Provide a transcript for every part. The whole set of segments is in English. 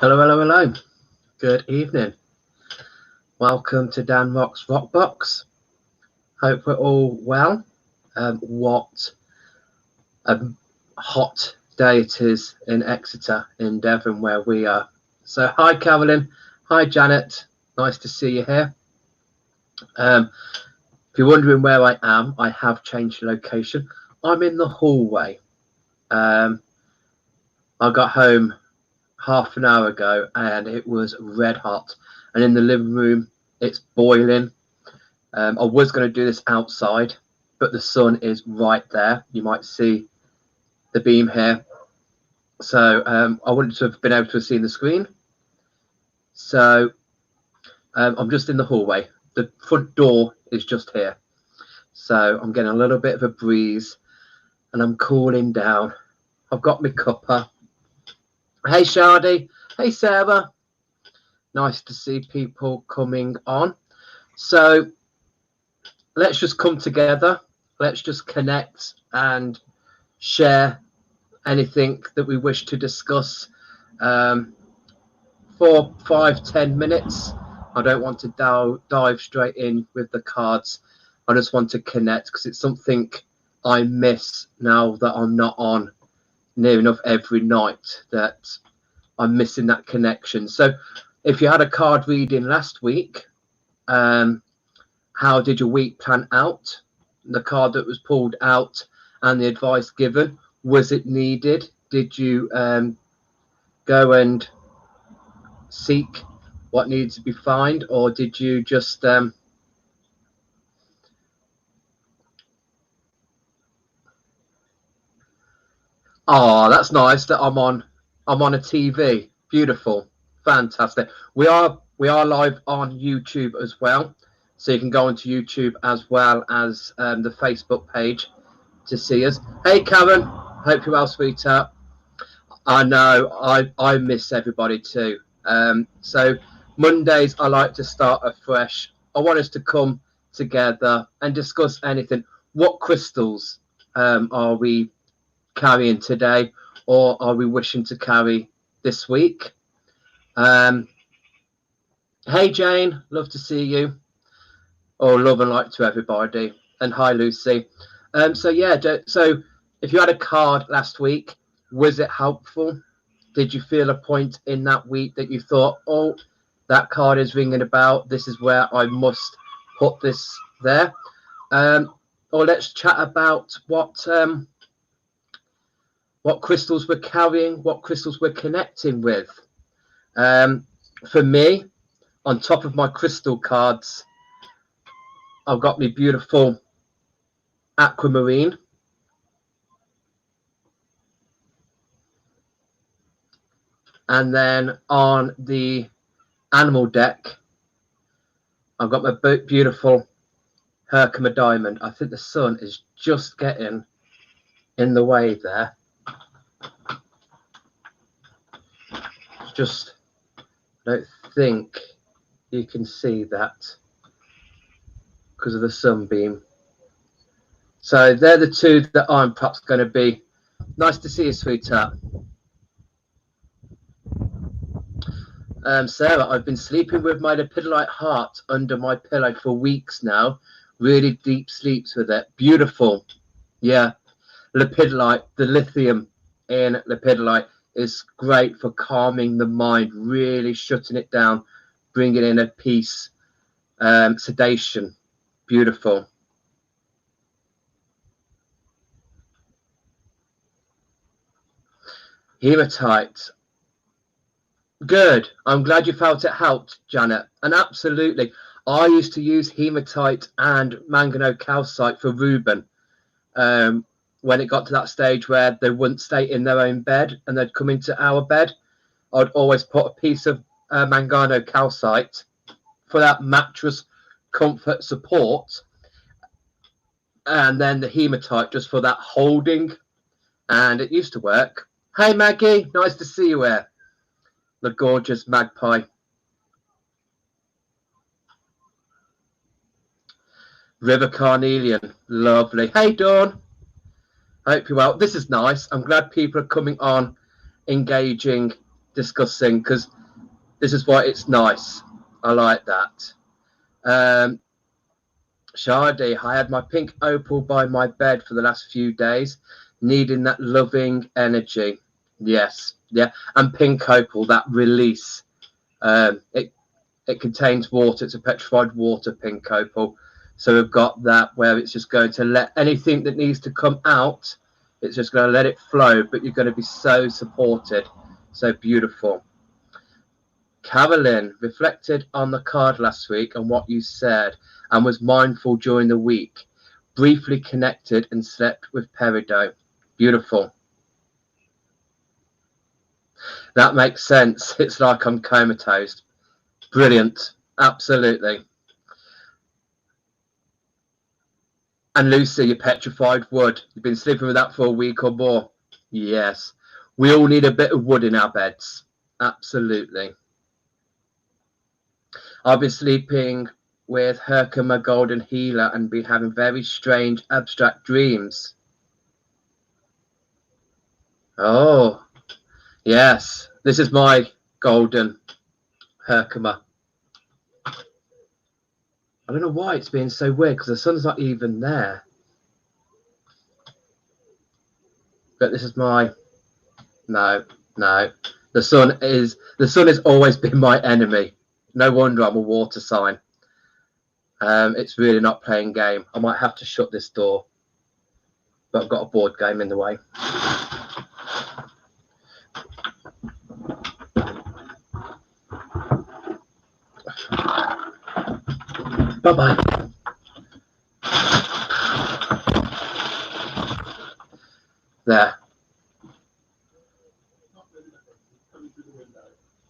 Hello, hello, hello. Good evening. Welcome to ROX BOX. Hope we're all well. What a hot day it is in Exeter, in Devon, where we are. So, hi, Carolyn. Hi, Janet. Nice to see you here. If you're wondering where I am, I have changed location. I'm in the hallway. I got home half an hour ago and it was red hot, and in the living room it's boiling. I was going to do this outside, but the sun is right there. You might see the beam here, so I wouldn't have been able to have seen the screen. So I'm just in the hallway. The front door is just here, so I'm getting a little bit of a breeze and I'm cooling down. I've got my cuppa. Hey Shardy, hey Sarah, nice to see people coming on. So let's just come together, let's just connect and share anything that we wish to discuss for 5-10 minutes. I don't want to dive straight in with the cards. I just want to connect because it's something I miss now that I'm not on near enough every night, that I'm missing that connection. So if you had a card reading last week, how did your week plan out? The card that was pulled out and the advice given, was it needed? Did you go and seek what needs to be found, or did you just oh, that's nice that I'm on a TV. Beautiful, fantastic. We are live on YouTube as well, so you can go onto YouTube as well as the Facebook page to see us. Hey Karen, hope you're well, sweetheart. I know I miss everybody too. So Mondays I like to start afresh. I want us to come together and discuss anything. What crystals are we carrying today, or are we wishing to carry this week? Hey Jane, love to see you. Oh, love and light to everybody. And hi Lucy. So yeah, so if you had a card last week, was it helpful? Did you feel a point in that week that you thought, oh, that card is ringing about, this is where I must put this there? Or let's chat about what crystals we're carrying, what crystals we're connecting with. For me, on top of my crystal cards, I've got my beautiful aquamarine. And then on the animal deck, I've got my beautiful Herkimer diamond. I think the sun is just getting in the way there. Just, I don't think you can see that because of the sunbeam. So they're the two that I'm perhaps going to be. Nice to see you, sweetheart. Sarah, I've been sleeping with my lepidolite heart under my pillow for weeks now. Really deep sleeps with it. Beautiful. Yeah. Lepidolite, the lithium in lepidolite is great for calming the mind, really shutting it down, bringing in a peace, sedation. Beautiful. Hematite. Good. I'm glad you felt it helped, Janet. And absolutely. I used to use hematite and manganocalcite for Reuben. When it got to that stage where they wouldn't stay in their own bed and they'd come into our bed, I'd always put a piece of manganocalcite for that mattress comfort support, and then the hematite just for that holding, and it used to work. Hey Maggie, nice to see you here. The gorgeous magpie. River carnelian, lovely. Hey Dawn, hope you're well. This is nice. I'm glad people are coming on, engaging discussing, because this is why it's nice. I like that. Shardy, I had my pink opal by my bed for the last few days, needing that loving energy. Yes, yeah, and pink opal, that release. It contains water. It's a petrified water pink opal. So we've got that where it's just going to let anything that needs to come out, it's just going to let it flow, but you're going to be so supported. So beautiful. Carolyn, reflected on the card last week and what you said and was mindful during the week. Briefly connected and slept with Peridot. Beautiful. That makes sense. It's like I'm comatose. Brilliant. Absolutely. And Lucy, you're petrified wood. You've been sleeping with that for a week or more. Yes. We all need a bit of wood in our beds. Absolutely. I'll be sleeping with Herkimer Golden Healer and be having very strange abstract dreams. Oh, yes. This is my golden Herkimer. I don't know why it's being so weird, because the sun's not even there. But this is my... No. The sun has always been my enemy. No wonder I'm a water sign. It's really not playing game. I might have to shut this door, but I've got a board game in the way. Bye-bye. There.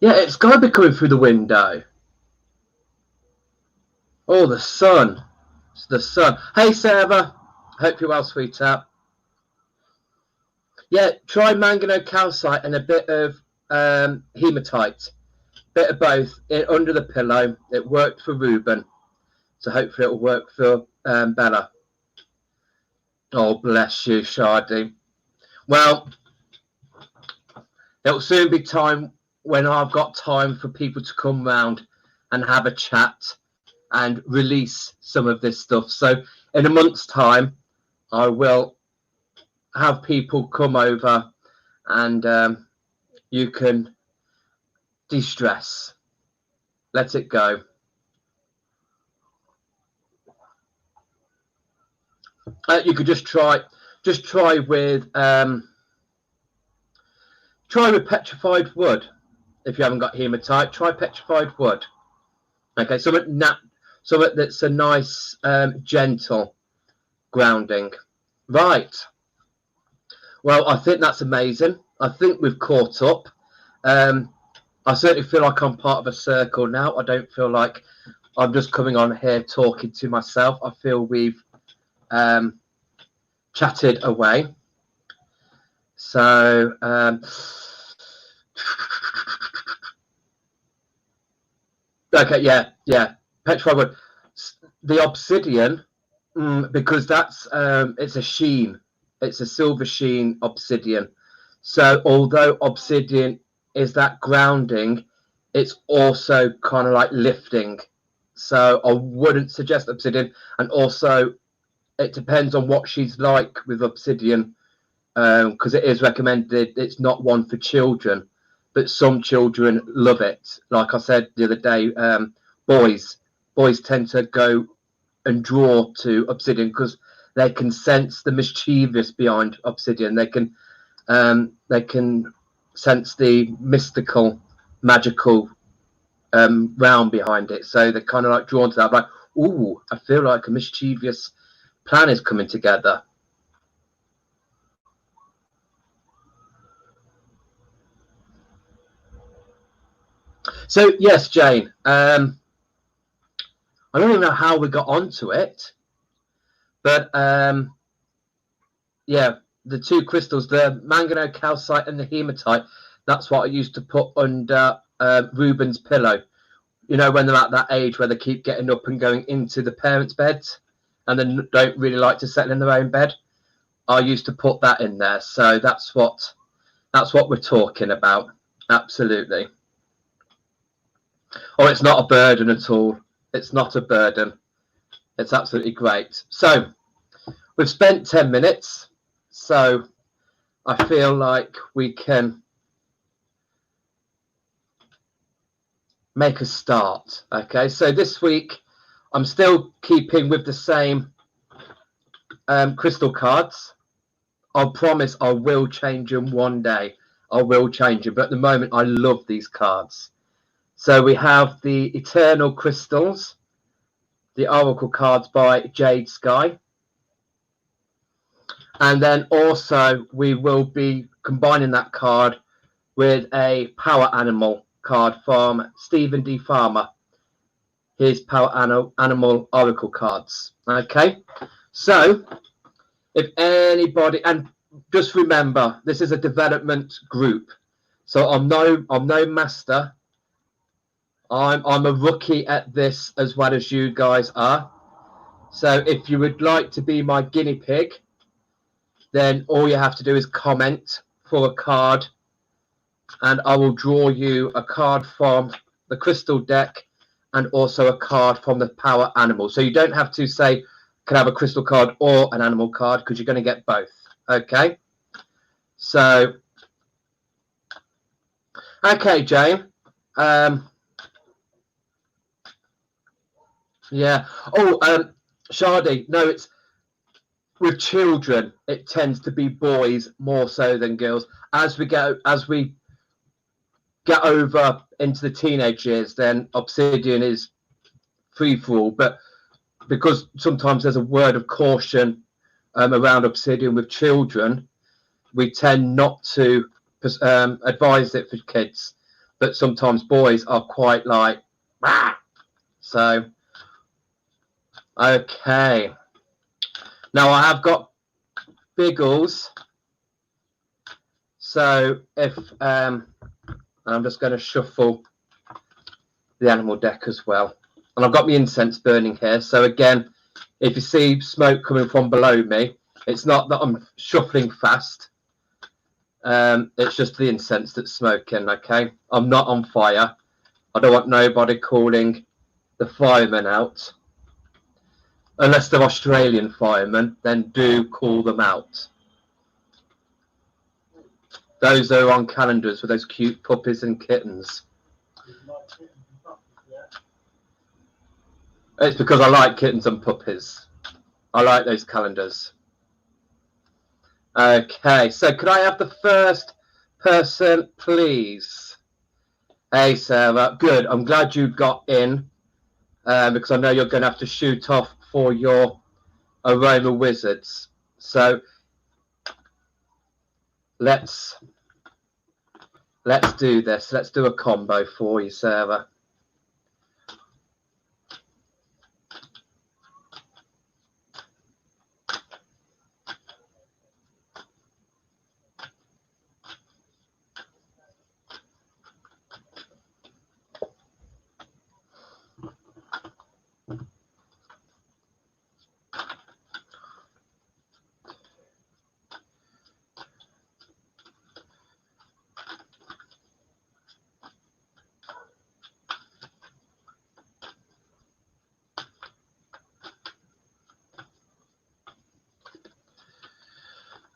Yeah, it's got to be coming through the window. Oh, the sun. It's the sun. Hey, Sarah. Hope you're well, sweetheart. Yeah, try manganese calcite and a bit of hematite. Bit of both under the pillow. It worked for Ruben. So hopefully it'll work for Bella. Oh, bless you, Shardy. Well, it'll soon be time when I've got time for people to come round and have a chat and release some of this stuff. So in a month's time, I will have people come over and you can de-stress. Let it go. You could just try with petrified wood. If you haven't got hematite, try petrified wood. Okay, something that's a nice, gentle grounding. Right. Well, I think that's amazing. I think we've caught up. I certainly feel like I'm part of a circle now. I don't feel like I'm just coming on here talking to myself. I feel we've chatted away. So okay, yeah, petrified wood. The obsidian, because that's it's a sheen. It's a silver sheen obsidian. So although obsidian is that grounding, it's also kind of like lifting. So I wouldn't suggest obsidian. And also, it depends on what she's like with obsidian, because it is recommended. It's not one for children, but some children love it. Like I said the other day, boys tend to go and draw to obsidian because they can sense the mischievous behind obsidian. They can sense the mystical, magical realm behind it. So they're kind of like drawn to that. Like, ooh, I feel like a mischievous plan is coming together. So yes, Jane. I don't even know how we got onto it, but yeah, the two crystals, the manganese calcite and the hematite, that's what I used to put under Ruben's pillow. You know, when they're at that age where they keep getting up and going into the parents' beds and then don't really like to settle in their own bed. I used to put that in there. So that's what we're talking about. Absolutely. Oh, it's not a burden at all. It's not a burden. It's absolutely great. So we've spent 10 minutes. So I feel like we can make a start. Okay, so this week I'm still keeping with the same crystal cards. I promise I will change them one day. I will change them, but at the moment I love these cards. So we have the Eternal Crystals, the Oracle cards by Jade Sky. And then also we will be combining that card with a Power Animal card from Stephen D. Farmer. His Power Animal Oracle cards. Okay, so if anybody, and just remember, this is a development group, so I'm no master. I'm a rookie at this as well as you guys are. So if you would like to be my guinea pig, then all you have to do is comment for a card, and I will draw you a card from the crystal deck and also a card from the Power Animal. So you don't have to say, can I have a crystal card or an animal card, because you're going to get both. Okay. So, okay, Jane. Yeah. Oh, Shardy. No, it's with children. It tends to be boys more so than girls. As we get over into the teenage years, then Obsidian is free for all. But because sometimes there's a word of caution around Obsidian with children, we tend not to advise it for kids. But sometimes boys are quite like, ah! So, okay. Now I have got Biggles. So if I'm just going to shuffle the animal deck as well. And I've got my incense burning here. So again, if you see smoke coming from below me, it's not that I'm shuffling fast. It's just the incense that's smoking, okay? I'm not on fire. I don't want nobody calling the firemen out. Unless they're Australian firemen, then do call them out. Those are on calendars with those cute puppies and kittens. It's because I like kittens and puppies. I like those calendars. Okay, so could I have the first person, please? Hey, Sarah. Good. I'm glad you got in because I know you're going to have to shoot off for your Aroma Wizards. So let's do this. Let's do a combo for you, Sarah.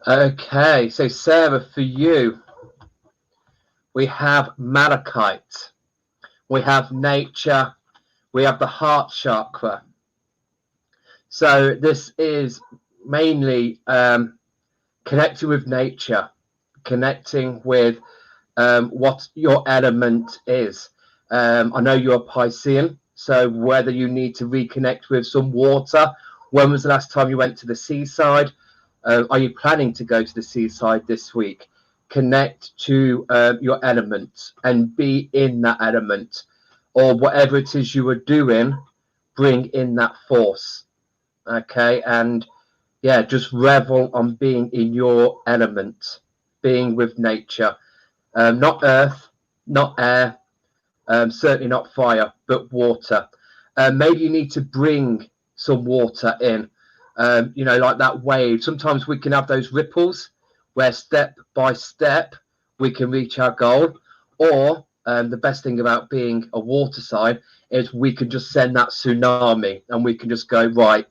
Okay, so Sarah, for you, we have Malachite, we have Nature, we have the Heart Chakra. So this is mainly connecting with nature, connecting with what your element is. I know you're a Piscean, so whether you need to reconnect with some water, when was the last time you went to the seaside? Are you planning to go to the seaside this week? Connect to your element and be in that element, or whatever it is you are doing, bring in that force. Okay, and yeah, just revel on being in your element, being with nature. Not earth, not air, certainly not fire, but water. Maybe you need to bring some water in, like that wave. Sometimes we can have those ripples where step by step we can reach our goal, Or the best thing about being a water sign is we can just send that tsunami and we can just go, right,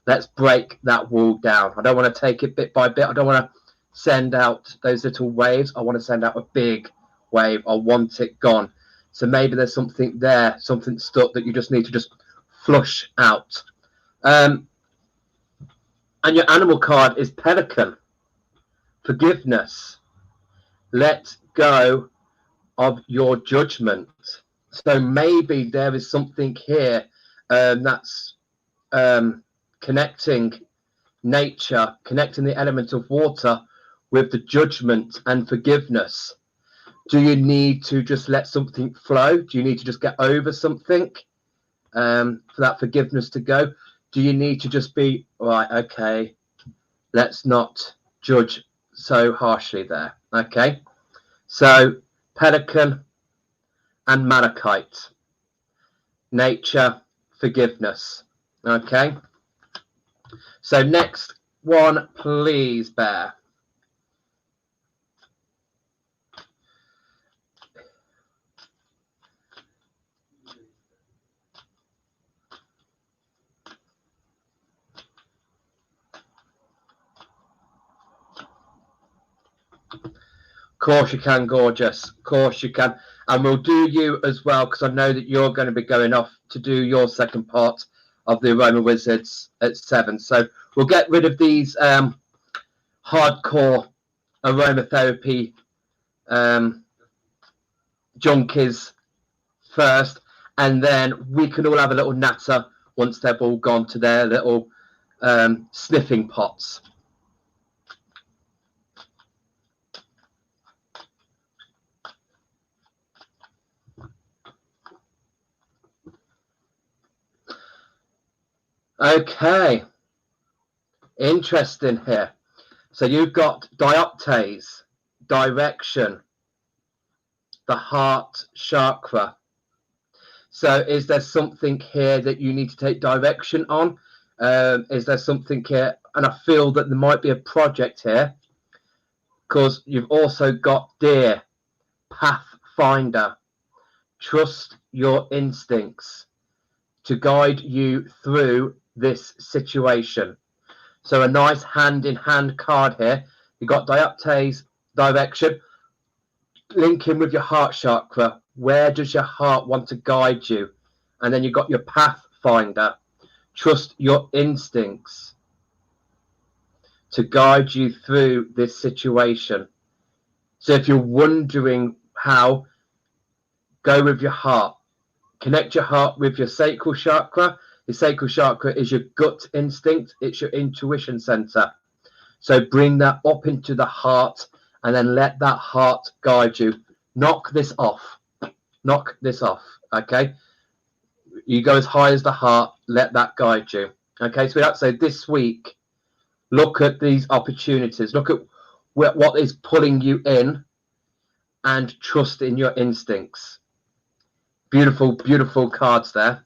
let's break that wall down. I don't want to take it bit by bit. I don't want to send out those little waves. I want to send out a big wave. I want it gone. So maybe there's something there, something stuck that you just need to just flush out. And your animal card is Pelican. Forgiveness. Let go of your judgment. So maybe there is something here that's connecting nature, connecting the element of water with the judgment and forgiveness. Do you need to just let something flow? Do you need to just get over something for that forgiveness to go? Do you need to just be, right, okay, let's not judge so harshly there, okay? So Pelican and Malachite, nature, forgiveness, okay? So next one, please, Bear. Of course you can, gorgeous. Of course you can. And we'll do you as well, because I know that you're going to be going off to do your second part of the Aroma Wizards at 7. So we'll get rid of these hardcore aromatherapy junkies first, and then we can all have a little natter once they've all gone to their little sniffing pots. Okay, interesting here. So you've got dioptase, direction, the heart chakra. So is there something here that you need to take direction on? Is there something here? And I feel that there might be a project here, because you've also got deer, pathfinder. Trust your instincts to guide you through this situation. So a nice hand-in-hand card here. You've got dioptase, direction, linking with your heart chakra. Where does your heart want to guide you? And then you've got your pathfinder. Trust your instincts to guide you through this situation. So if you're wondering how, go with your heart. Connect your heart with your sacral chakra. The sacral chakra is your gut instinct. It's your intuition center. So bring that up into the heart and then let that heart guide you. Knock this off. Knock this off. Okay. You go as high as the heart. Let that guide you. Okay. So this week, look at these opportunities. Look at what is pulling you in and trust in your instincts. Beautiful, beautiful cards there.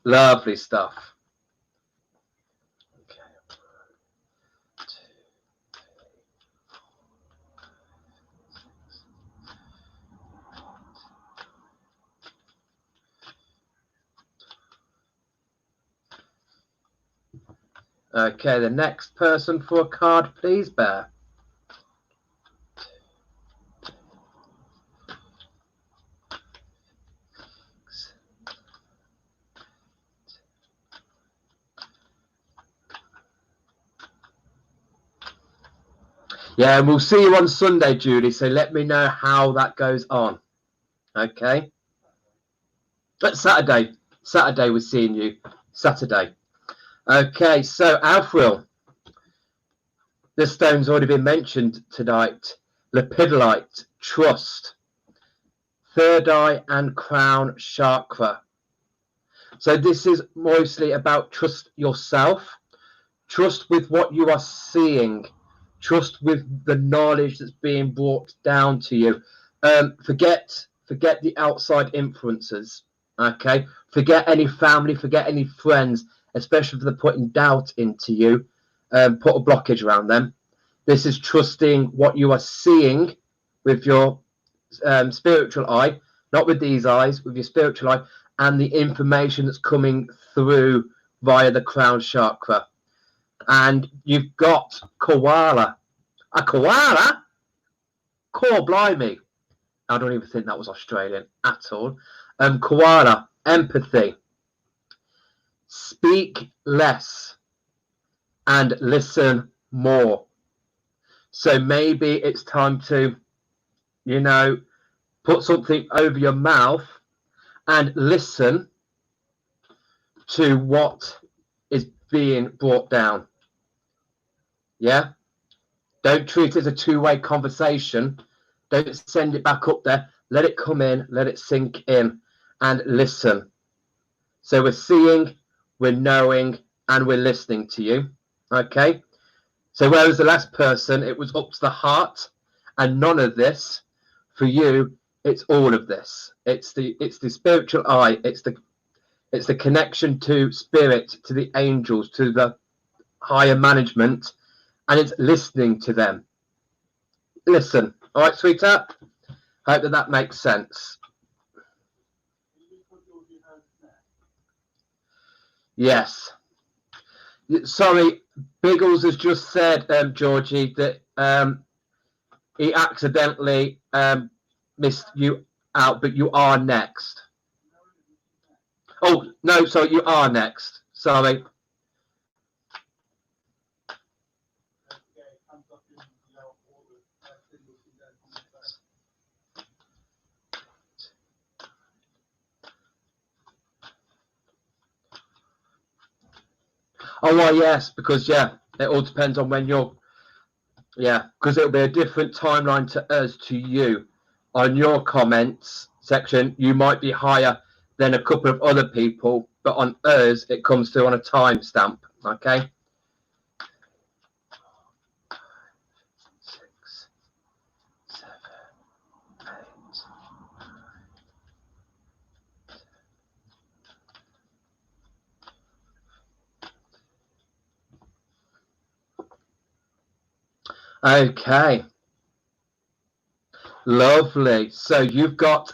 Lovely stuff. Okay, the next person for a card, please, Bear. Yeah, we'll see you on Sunday, Judy, so let me know how that goes on. Okay? But Saturday we're seeing you. Saturday. Okay, so Alfril. This stone's already been mentioned tonight. Lepidolite, trust. Third eye and crown chakra. So this is mostly about trust yourself. Trust with what you are seeing. Trust with the knowledge that's being brought down to you. Forget the outside influences. Okay, forget any family, forget any friends, especially if they're putting doubt into you. Put a blockage around them. This is trusting what you are seeing with your spiritual eye, not with these eyes, with your spiritual eye, and the information that's coming through via the crown chakra. And you've got koala. A koala? Core blimey. I don't even think that was Australian at all. Koala, empathy. Speak less and listen more. So maybe it's time to, you know, put something over your mouth and listen to what is being brought down. Yeah? Don't treat it as a two-way conversation. Don't send it back up there. Let it come in, let it sink in, and listen. So we're seeing, we're knowing, and we're listening to you. Okay? So whereas the last person, it was up to the heart, and none of this, for you, it's all of this. It's the spiritual eye. It's the connection to spirit, to the angels, to the higher management, and it's listening to them. Listen. All right, sweetheart? Hope that makes sense. Yes. Sorry, Biggles has just said, Georgie, that he accidentally missed you out, but you are next. Oh, no, sorry, you are next. Sorry. Oh, well, yes, because, yeah, it all depends on when you're, yeah, because it'll be a different timeline to us, to you. On your comments section, you might be higher than a couple of other people, but on us, it comes through on a timestamp, okay? 6, 7, 8. Okay. Lovely. So you've got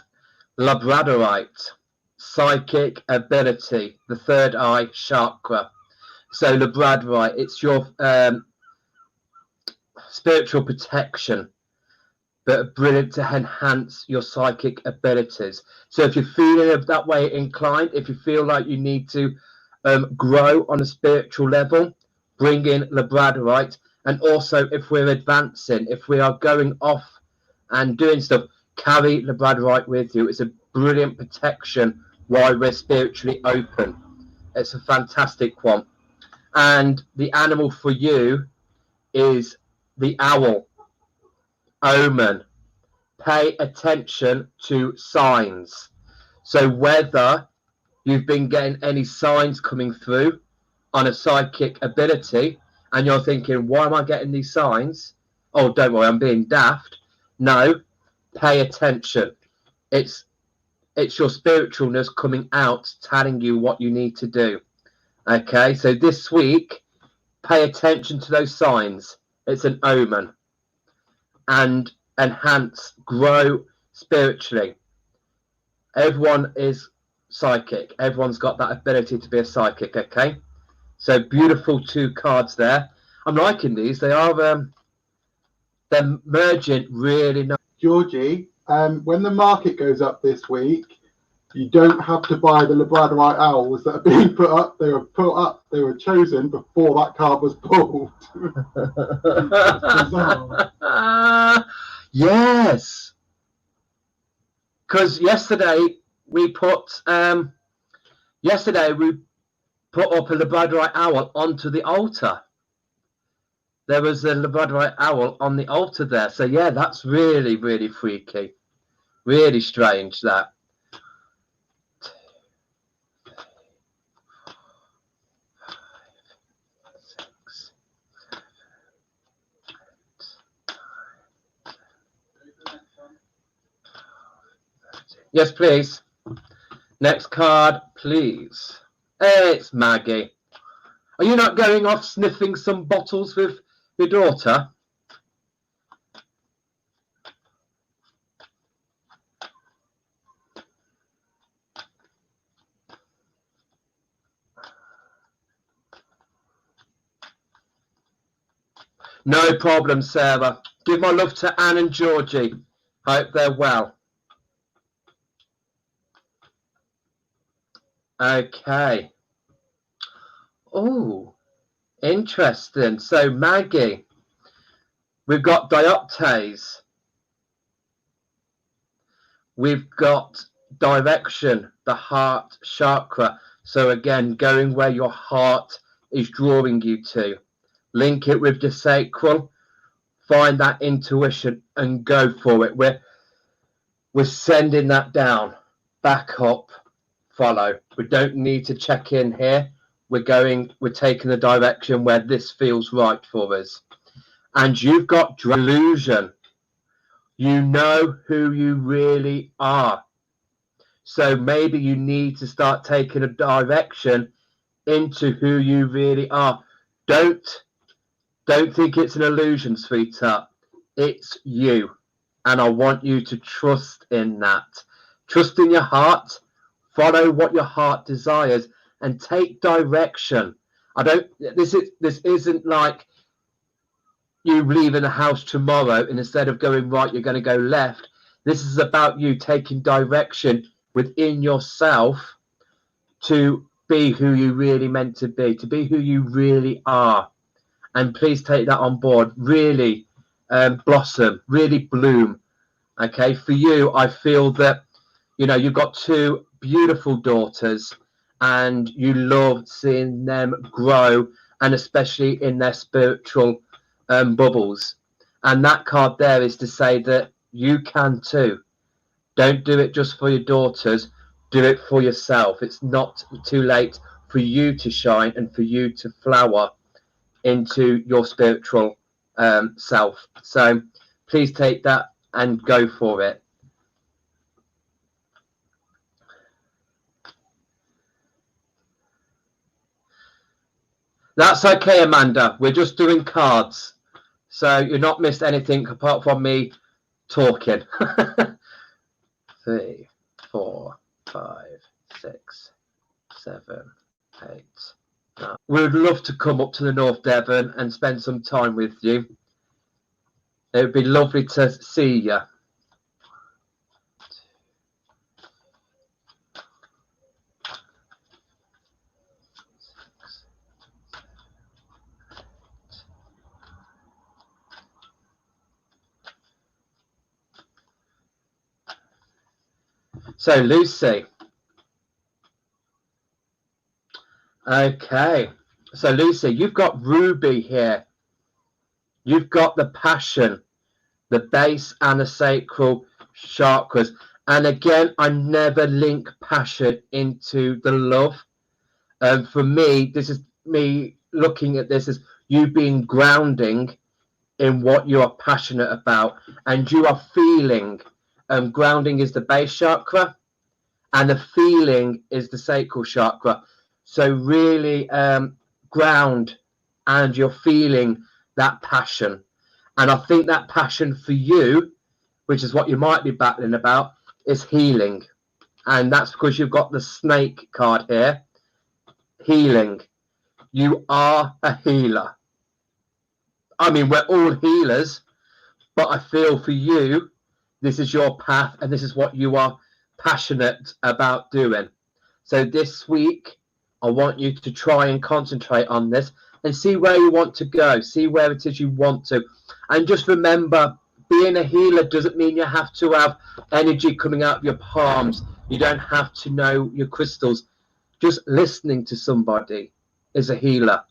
labradorite, psychic ability, the third eye chakra. So labradorite, it's your spiritual protection, but brilliant to enhance your psychic abilities. So if you're feeling that way inclined, if you feel like you need to grow on a spiritual level, bring in labradorite. And also if we're advancing, if we are going off and doing stuff, carry labradorite with you. It's a brilliant protection while we're spiritually open. It's a fantastic one. And the animal for you is the owl. Omen. Pay attention to signs. So whether you've been getting any signs coming through on a psychic ability and you're thinking, why am I getting these signs? Oh, don't worry, I'm being daft. No, pay attention. It's your spiritualness coming out, telling you what you need to do. Okay, so this week, pay attention to those signs. It's an omen. And enhance, grow spiritually. Everyone is psychic. Everyone's got that ability to be a psychic, okay? So beautiful 2 cards there. I'm liking these. They are they're merging really nice. Georgie, when the market goes up this week, you don't have to buy the labradorite owls that are being put up. They were chosen before that card was pulled. Yes. Because yesterday we put up a labradorite owl onto the altar. There was a labradorite owl on the altar there. So yeah, that's really, really freaky. Really strange, that. 2, 3, 4, 5, 6, 7, 8, 9, 10. Yes, please. Next card, please. It's Maggie. Are you not going off sniffing some bottles with your daughter? No problem, Sarah. Give my love to Anne and Georgie. Hope they're well. Okay. Oh, interesting. So, Maggie, we've got dioptase. We've got direction, the heart chakra. So, again, going where your heart is drawing you to. Link it with the sacral. Find that intuition and go for it. We're sending that down, back up, follow. We don't need to check in here. We're taking the direction where this feels right for us. And you've got delusion. You know who you really are. So maybe you need to start taking a direction into who you really are. Don't think it's an illusion, sweetheart. It's you. And I want you to trust in that. Trust in your heart. Follow what your heart desires and take direction. This isn't like you leaving the house tomorrow and instead of going right, you're going to go left. This is about you taking direction within yourself to be who you really meant to be who you really are. And please take that on board. Really blossom, really bloom. Okay, for you, I feel that, you've got two beautiful daughters and you love seeing them grow, and especially in their spiritual bubbles. And that card there is to say that you can too. Don't do it just for your daughters, do it for yourself. It's not too late for you to shine and for you to flower into your spiritual self. So please take that and go for it. That's okay, Amanda. We're just doing cards. So you've not missed anything apart from me talking. 3, 4, 5, 6, 7, 8, 9. We would love to come up to the North Devon and spend some time with you. It would be lovely to see you. So, Lucy. Okay. So, Lucy, you've got Ruby here. You've got the passion, the base and the sacral chakras. And again, I never link passion into the love. For me, this is me looking at this as you being grounding in what you are passionate about, and you are feeling. Grounding is the base chakra, and the feeling is the sacral chakra. So really ground, and you're feeling that passion. And I think that passion for you, which is what you might be battling about, is healing. And that's because you've got the snake card here. Healing. You are a healer. I mean, we're all healers, but I feel for you, this is your path and this is what you are passionate about doing. So this week, I want you to try and concentrate on this and see where you want to go, see where it is you want to. And just remember, being a healer doesn't mean you have to have energy coming out of your palms. You don't have to know your crystals. Just listening to somebody is a healer.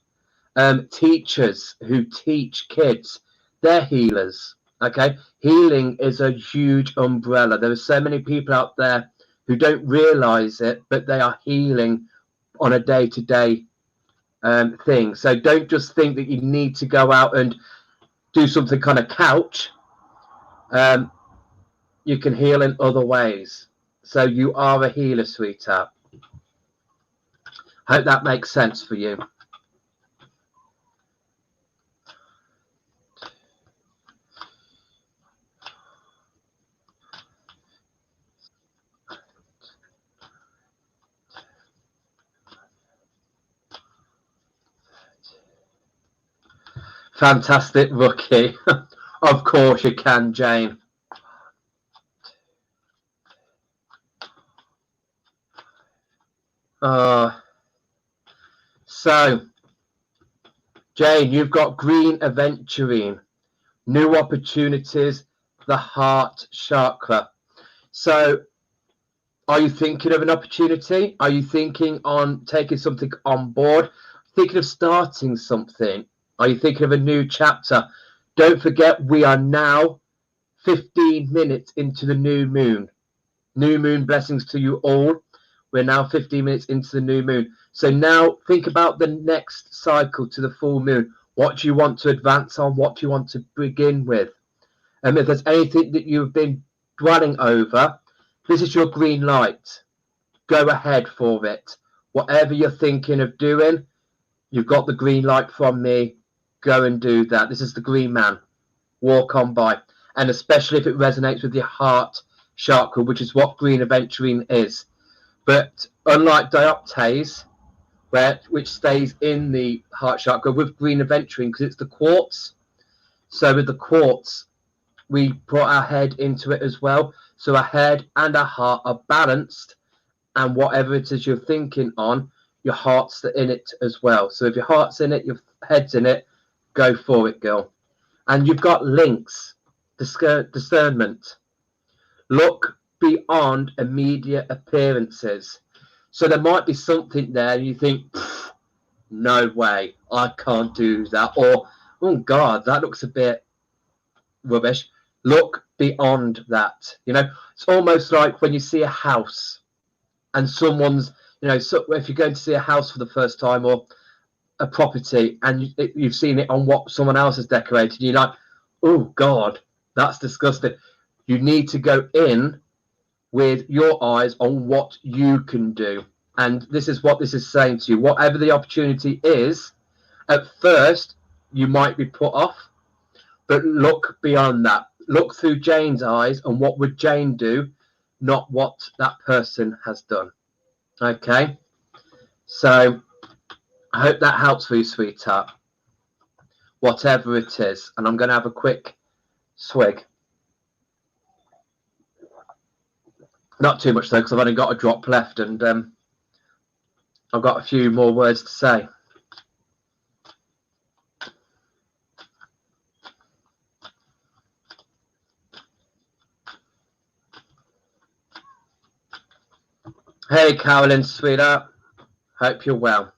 Teachers who teach kids, they're healers. Okay, healing is a huge umbrella. There are so many people out there who don't realize it, but they are healing on a day-to-day thing. So don't just think that you need to go out and do something kind of couch. You can heal in other ways. So you are a healer, sweetheart. Hope that makes sense for you. Fantastic rookie. Of course you can, Jane. So, Jane, you've got green aventurine, new opportunities, the heart chakra. So, are you thinking of an opportunity? Are you thinking on taking something on board? Thinking of starting something? Are you thinking of a new chapter? Don't forget, we are now 15 minutes into the new moon. New moon blessings to you all. We're now 15 minutes into the new moon. So now think about the next cycle to the full moon. What do you want to advance on? What do you want to begin with? And if there's anything that you've been dwelling over, this is your green light. Go ahead for it. Whatever you're thinking of doing, you've got the green light from me. Go and do that. This is the green man. Walk on by. And especially if it resonates with your heart chakra, which is what green aventurine is. But unlike dioptase, which stays in the heart chakra, with green aventurine, because it's the quartz. So with the quartz, we put our head into it as well. So our head and our heart are balanced, and whatever it is you're thinking on, your heart's in it as well. So if your heart's in it, your head's in it, go for it, girl. And you've got links, discernment. Look beyond immediate appearances. So there might be something there and you think, no way, I can't do that. Or, oh God, that looks a bit rubbish. Look beyond that. You know, it's almost like when you see a house and someone's, you know, so if you're going to see a house for the first time or a property and you've seen it on what someone else has decorated, you're like, oh God, that's disgusting. You need to go in with your eyes on what you can do. And this is what this is saying to you. Whatever the opportunity is, at first, you might be put off, but look beyond that. Look through Jane's eyes and what would Jane do, not what that person has done. Okay? So, I hope that helps for you, sweetheart. Whatever it is. And I'm going to have a quick swig. Not too much though, because I've only got a drop left and I've got a few more words to say. Hey, Carolyn, sweetheart. Hope you're well.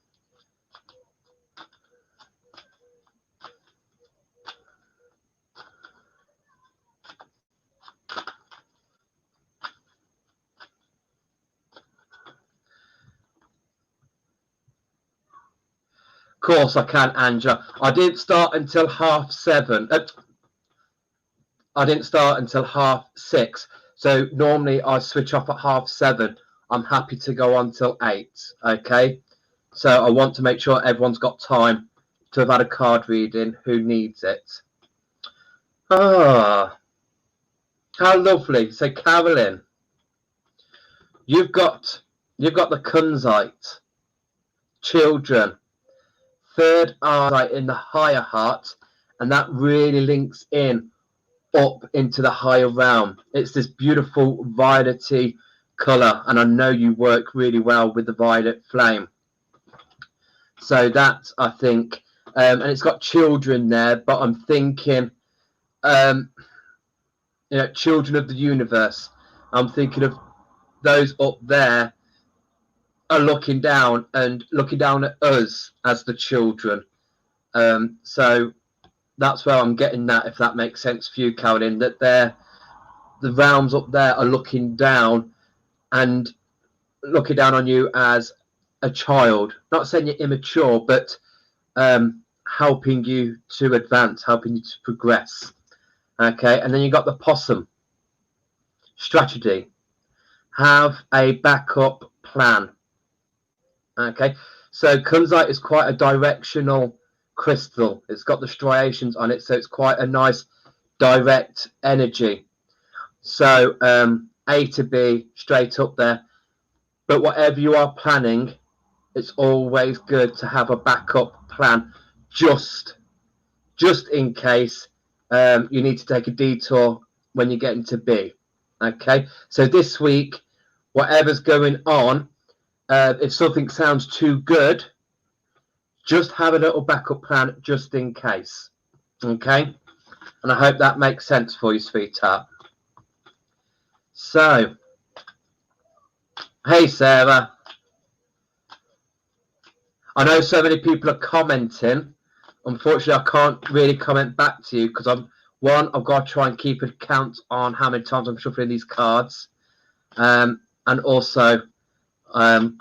Of course I can, Angela. I didn't start until 7:30. I didn't start until 6:30. So normally I switch off at 7:30. I'm happy to go on till 8. Okay. So I want to make sure everyone's got time to have had a card reading who needs it. Ah, how lovely. So Carolyn, you've got the kunzite, children, third eye in the higher heart, and that really links in up into the higher realm. It's this beautiful violety color, and I know you work really well with the violet flame. So that, I think, and it's got children there, but I'm thinking, you know, children of the universe. I'm thinking of those up there are looking down at us as the children. So that's where I'm getting that, if that makes sense for you, Carolyn, that the realms up there are looking down and looking down on you as a child. Not saying you're immature, but helping you to advance, helping you to progress. Okay, and then you got the possum. Strategy. Have a backup plan. Okay, so kunzite is quite a directional crystal. It's got the striations on it, so it's quite a nice direct energy. So A to B, straight up there. But whatever you are planning, it's always good to have a backup plan just just in case you need to take a detour when you get into B. Okay, so this week, whatever's going on, if something sounds too good, just have a little backup plan just in case. Okay, and I hope that makes sense for you, sweetheart. So, hey Sarah, I know so many people are commenting. Unfortunately, I can't really comment back to you because I've got to try and keep a count on how many times I'm shuffling these cards, and also I'm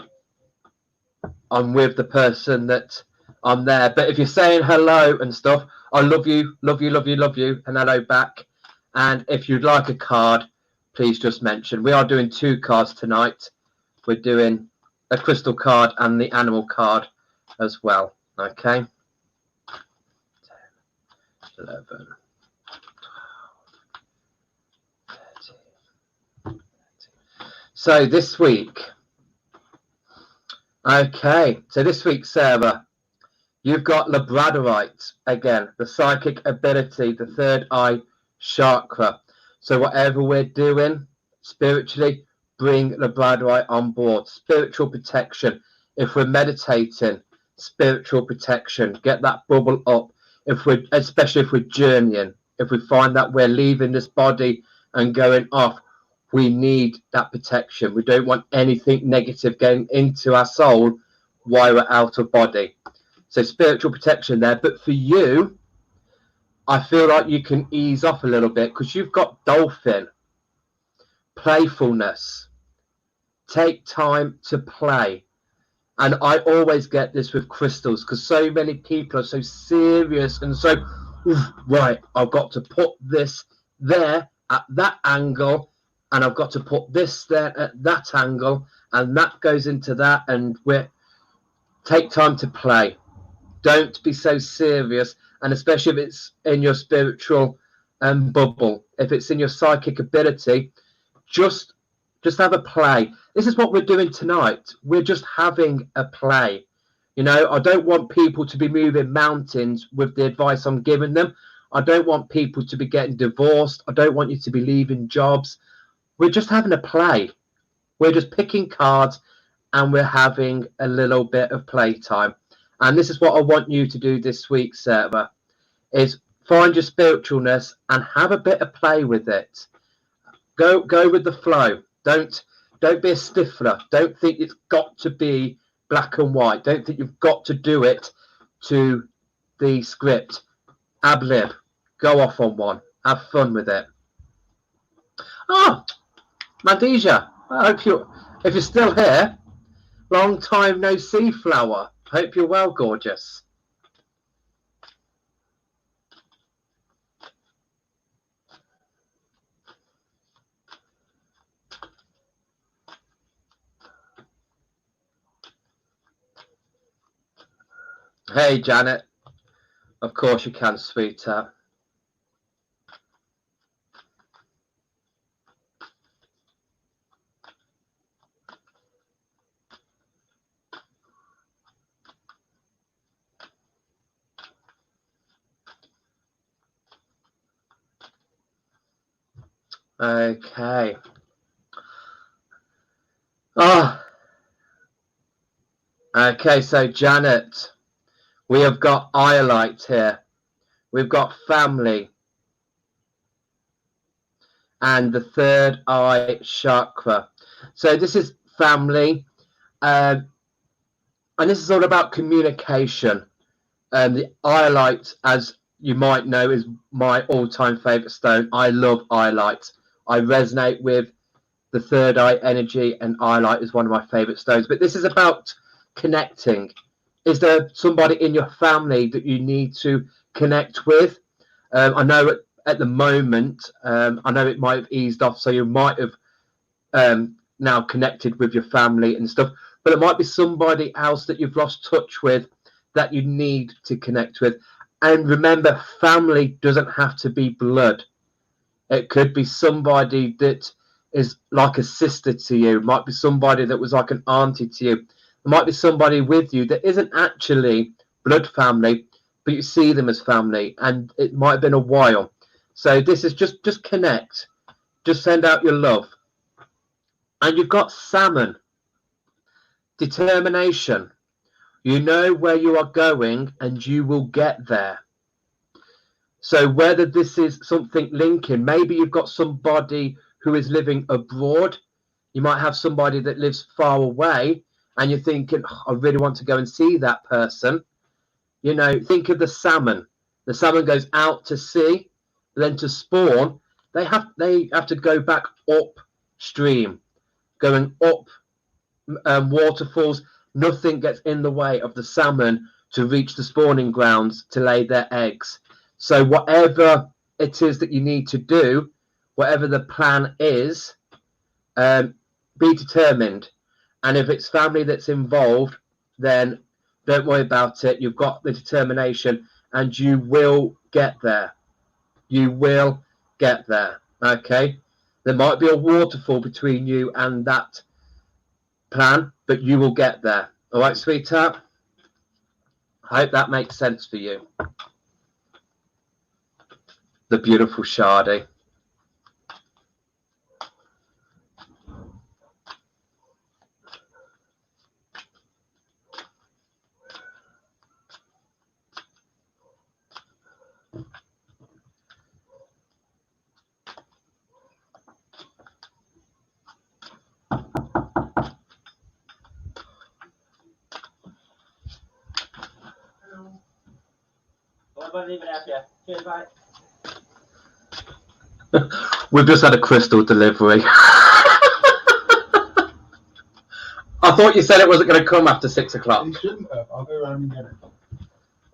with the person that I'm there. But if you're saying hello and stuff, I love you, love you, love you, love you, and hello back. And if you'd like a card, please just mention. We are doing 2 cards tonight. We're doing a crystal card and the animal card as well. Okay. 10, 11, 12, 13. So this week, okay. So this week, Sarah, you've got labradorite again, the psychic ability, the third eye chakra. So whatever we're doing spiritually, bring labradorite on board. Spiritual protection. If we're meditating, spiritual protection. Get that bubble up. Especially if we're journeying, if we find that we're leaving this body and going off, we need that protection. We don't want anything negative getting into our soul while we're out of body. So spiritual protection there. But for you, I feel like you can ease off a little bit because you've got dolphin, playfulness, take time to play. And I always get this with crystals because so many people are so serious and so, right, I've got to put this there at that angle and I've got to put this there at that angle and that goes into that, and take time to play. Don't be so serious, and especially if it's in your spiritual bubble, if it's in your psychic ability, just have a play. This is what we're doing tonight. We're just having a play. You know, I don't want people to be moving mountains with the advice I'm giving them. I don't want people to be getting divorced. I don't want you to be leaving jobs. We're just having a play. We're just picking cards and we're having a little bit of playtime. And this is what I want you to do this week, Sarah, is find your spiritualness and have a bit of play with it. Go with the flow. Don't be a stiffler. Don't think it's got to be black and white. Don't think you've got to do it to the script. Ab lib. Go off on one. Have fun with it. Oh, Madija, if you're still here, long time no see, flower. Hope you're well, gorgeous. Hey, Janet. Of course you can, sweetheart. Okay. Oh. Okay, so Janet, we have got iolite here. We've got family. And the third eye chakra. So this is family. And this is all about communication. The iolite, as you might know, is my all-time favorite stone. I love iolite. I resonate with the third eye energy, and iolite is one of my favorite stones. But this is about connecting. Is there somebody in your family that you need to connect with? I know at the moment, I know it might have eased off, so you might have now connected with your family and stuff, but it might be somebody else that you've lost touch with that you need to connect with. And remember, family doesn't have to be blood. It could be somebody that is like a sister to you. It might be somebody that was like an auntie to you. It might be somebody with you that isn't actually blood family, but you see them as family, and it might have been a while. So this is just connect, just send out your love. And you've got salmon, determination. You know where you are going, and you will get there. So whether this is something linking, maybe you've got somebody who is living abroad. You might have somebody that lives far away, and you're thinking, oh, I really want to go and see that person. You know, think of the salmon. The salmon goes out to sea, then to spawn, they have to go back upstream, going up waterfalls. Nothing gets in the way of the salmon to reach the spawning grounds to lay their eggs. So whatever it is that you need to do, whatever the plan is, be determined. And if it's family that's involved, then don't worry about it. You've got the determination, and you will get there. You will get there. Okay? There might be a waterfall between you and that plan, but you will get there. All right, sweetheart? I hope that makes sense for you. The beautiful Shardy. We've just had a crystal delivery. I thought you said it wasn't going to come after 6 o'clock. It shouldn't have. I'll go around and get it.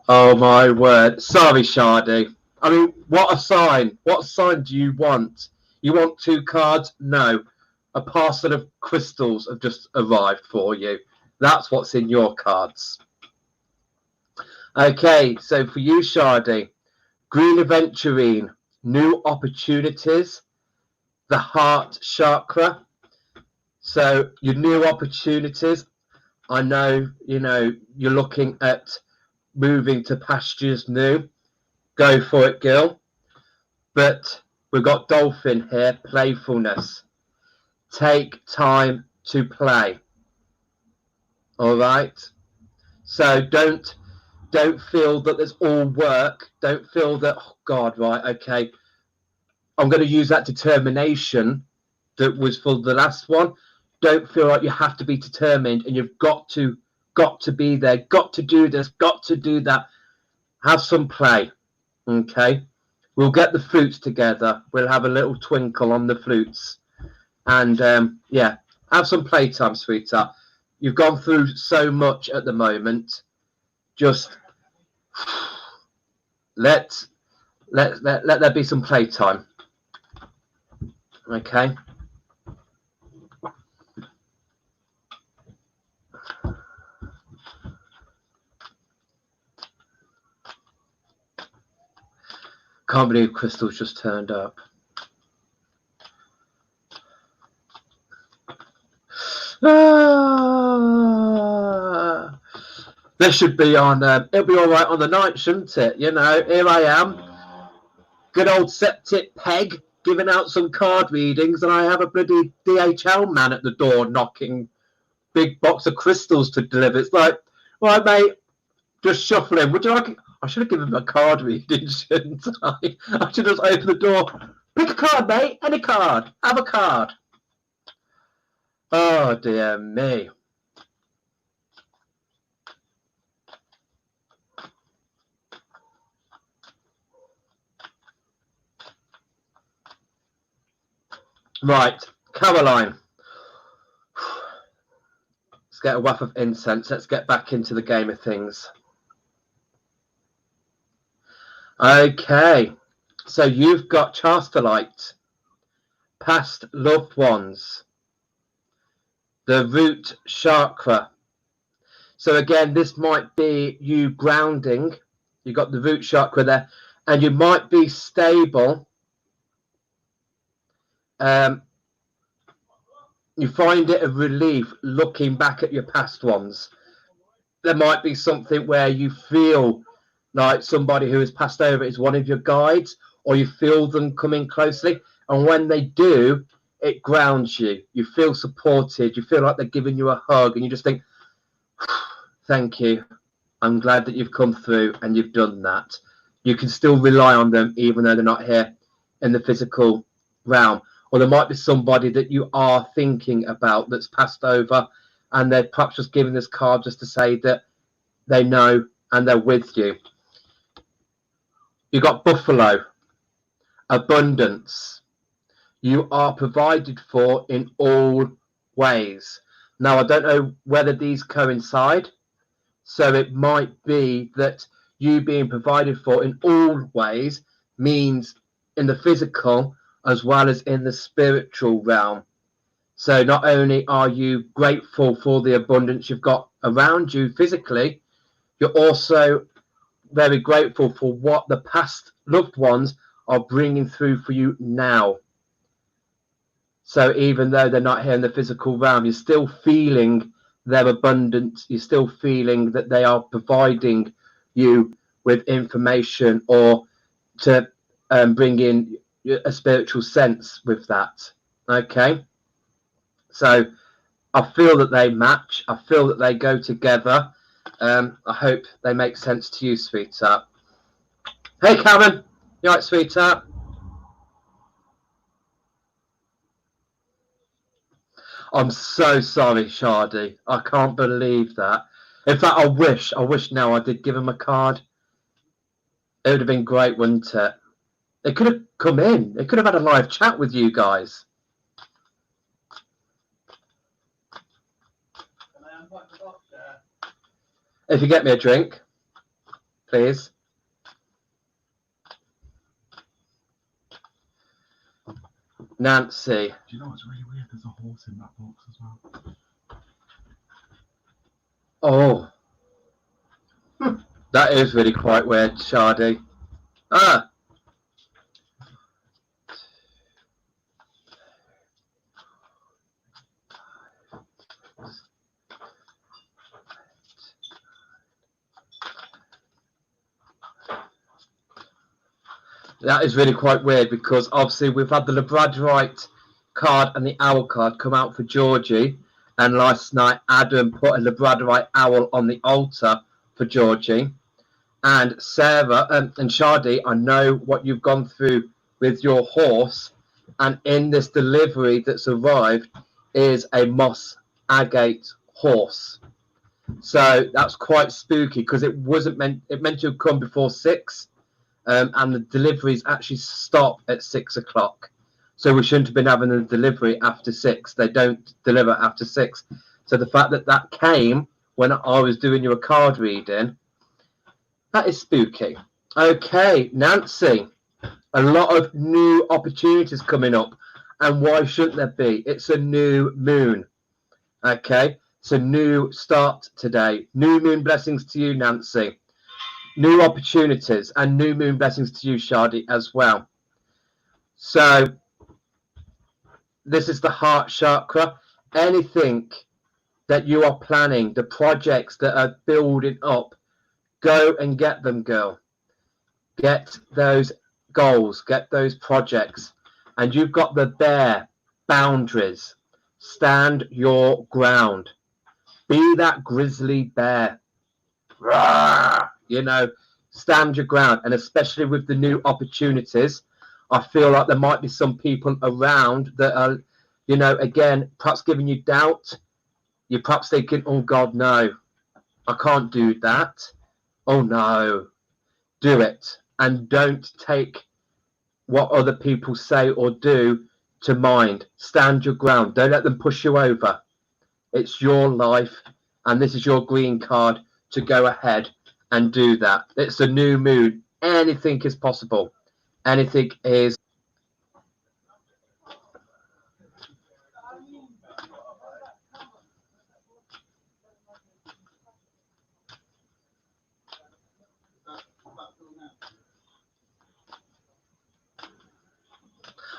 Oh my word. Sorry, Shardy. I mean, what a sign. What sign do you want? You want 2 cards? No. A parcel of crystals have just arrived for you. That's what's in your cards. Okay, so for you, Shardy, green aventurine, new opportunities, the heart chakra. So your new opportunities, I know, you're looking at moving to pastures new. Go for it, girl. But we've got dolphin here, playfulness. Take time to play. All right? So don't feel that there's all work. Don't feel that, oh God, right, okay, I'm going to use that determination that was for the last one. Don't feel like you have to be determined and you've got to be there, got to do this, got to do that. Have some play, okay? We'll get the flutes together. We'll have a little twinkle on the flutes. And, yeah, have some playtime, sweetheart. You've gone through so much at the moment. Just let there be some playtime. Okay. Can't believe Crystal's just turned up. This should be on, it'll be all right on the night, shouldn't it? Here I am, good old septic peg, giving out some card readings, and I have a bloody DHL man at the door knocking, big box of crystals to deliver. It's like, right, mate, just shuffling. Would you like? I should have given him a card reading, shouldn't I? I should have just opened the door. Pick a card, mate. Any card. Have a card. Oh, dear me. Right, Caroline. Let's get a whiff of incense. Let's get back into the game of things. Okay, so you've got Chastelite, past loved ones, the root chakra. So again, this might be you grounding. You've got the root chakra there, and you might be stable. You find it a relief looking back at your past ones. There might be something where you feel like somebody who has passed over is one of your guides, or you feel them coming closely. And when they do, it grounds you. You feel supported. You feel like they're giving you a hug, and you just think, thank you. I'm glad that you've come through and you've done that. You can still rely on them even though they're not here in the physical realm. Or there might be somebody that you are thinking about that's passed over, and they're perhaps just giving this card just to say that they know and they're with you. You've got buffalo, abundance. You are provided for in all ways. Now, I don't know whether these coincide. So it might be that you being provided for in all ways means in the physical as well as in the spiritual realm. So not only are you grateful for the abundance you've got around you physically, you're also very grateful for what the past loved ones are bringing through for you now. So even though they're not here in the physical realm, you're still feeling their abundance. You're still feeling that they are providing you with information or to bring in a spiritual sense with that. Okay. So I feel that they match. I feel that they go together. I hope they make sense to you, sweetheart. Hey, Karen. You all right, sweetheart? I'm so sorry, Shardy. I can't believe that. In fact, I wish now I did give him a card. It would have been great, wouldn't it? They could have come in. They could have had a live chat with you guys. If you get me a drink, please. Nancy. Do you know what's really weird? There's a horse in that box as well. Oh. That is really quite weird, Shardy. Ah. That is really quite weird because obviously we've had the Labradorite card and the owl card come out for Georgie, and last night Adam put a Labradorite owl on the altar for Georgie. And Sarah and Shardy, I know what you've gone through with your horse, and in this delivery that's arrived is a moss agate horse. So that's quite spooky because it meant to have come before 6. And the deliveries actually stop at 6 o'clock. So we shouldn't have been having a delivery after 6. They don't deliver after 6. So the fact that that came when I was doing you a card reading, that is spooky. Okay, Nancy, a lot of new opportunities coming up. And why shouldn't there be? It's a new moon. Okay, it's a new start today. New moon blessings to you, Nancy. New opportunities and new moon blessings to you, Shardy, as well. So this is the heart chakra. Anything that you are planning, the projects that are building up, go and get them, girl. Get those goals, get those projects. And you've got the bare boundaries. Stand your ground. Be that grizzly bear. You know, stand your ground. And especially with the new opportunities, I feel like there might be some people around that are, you know, again, perhaps giving you doubt. You're perhaps thinking, oh God, no, I can't do that. Oh no, do it. And don't take what other people say or do to mind. Stand your ground. Don't let them push you over. It's your life, and this is your green card to go ahead and do that. It's a new moon. Anything is possible. Anything is.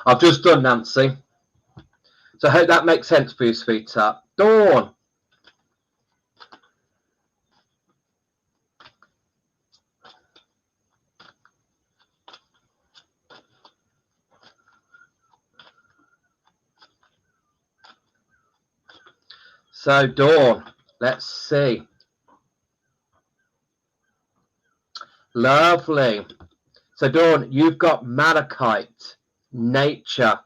I've just done, Nancy. So I hope that makes sense for you, sweetheart. Dawn. So Dawn, let's see. Lovely. So Dawn, you've got malachite, nature,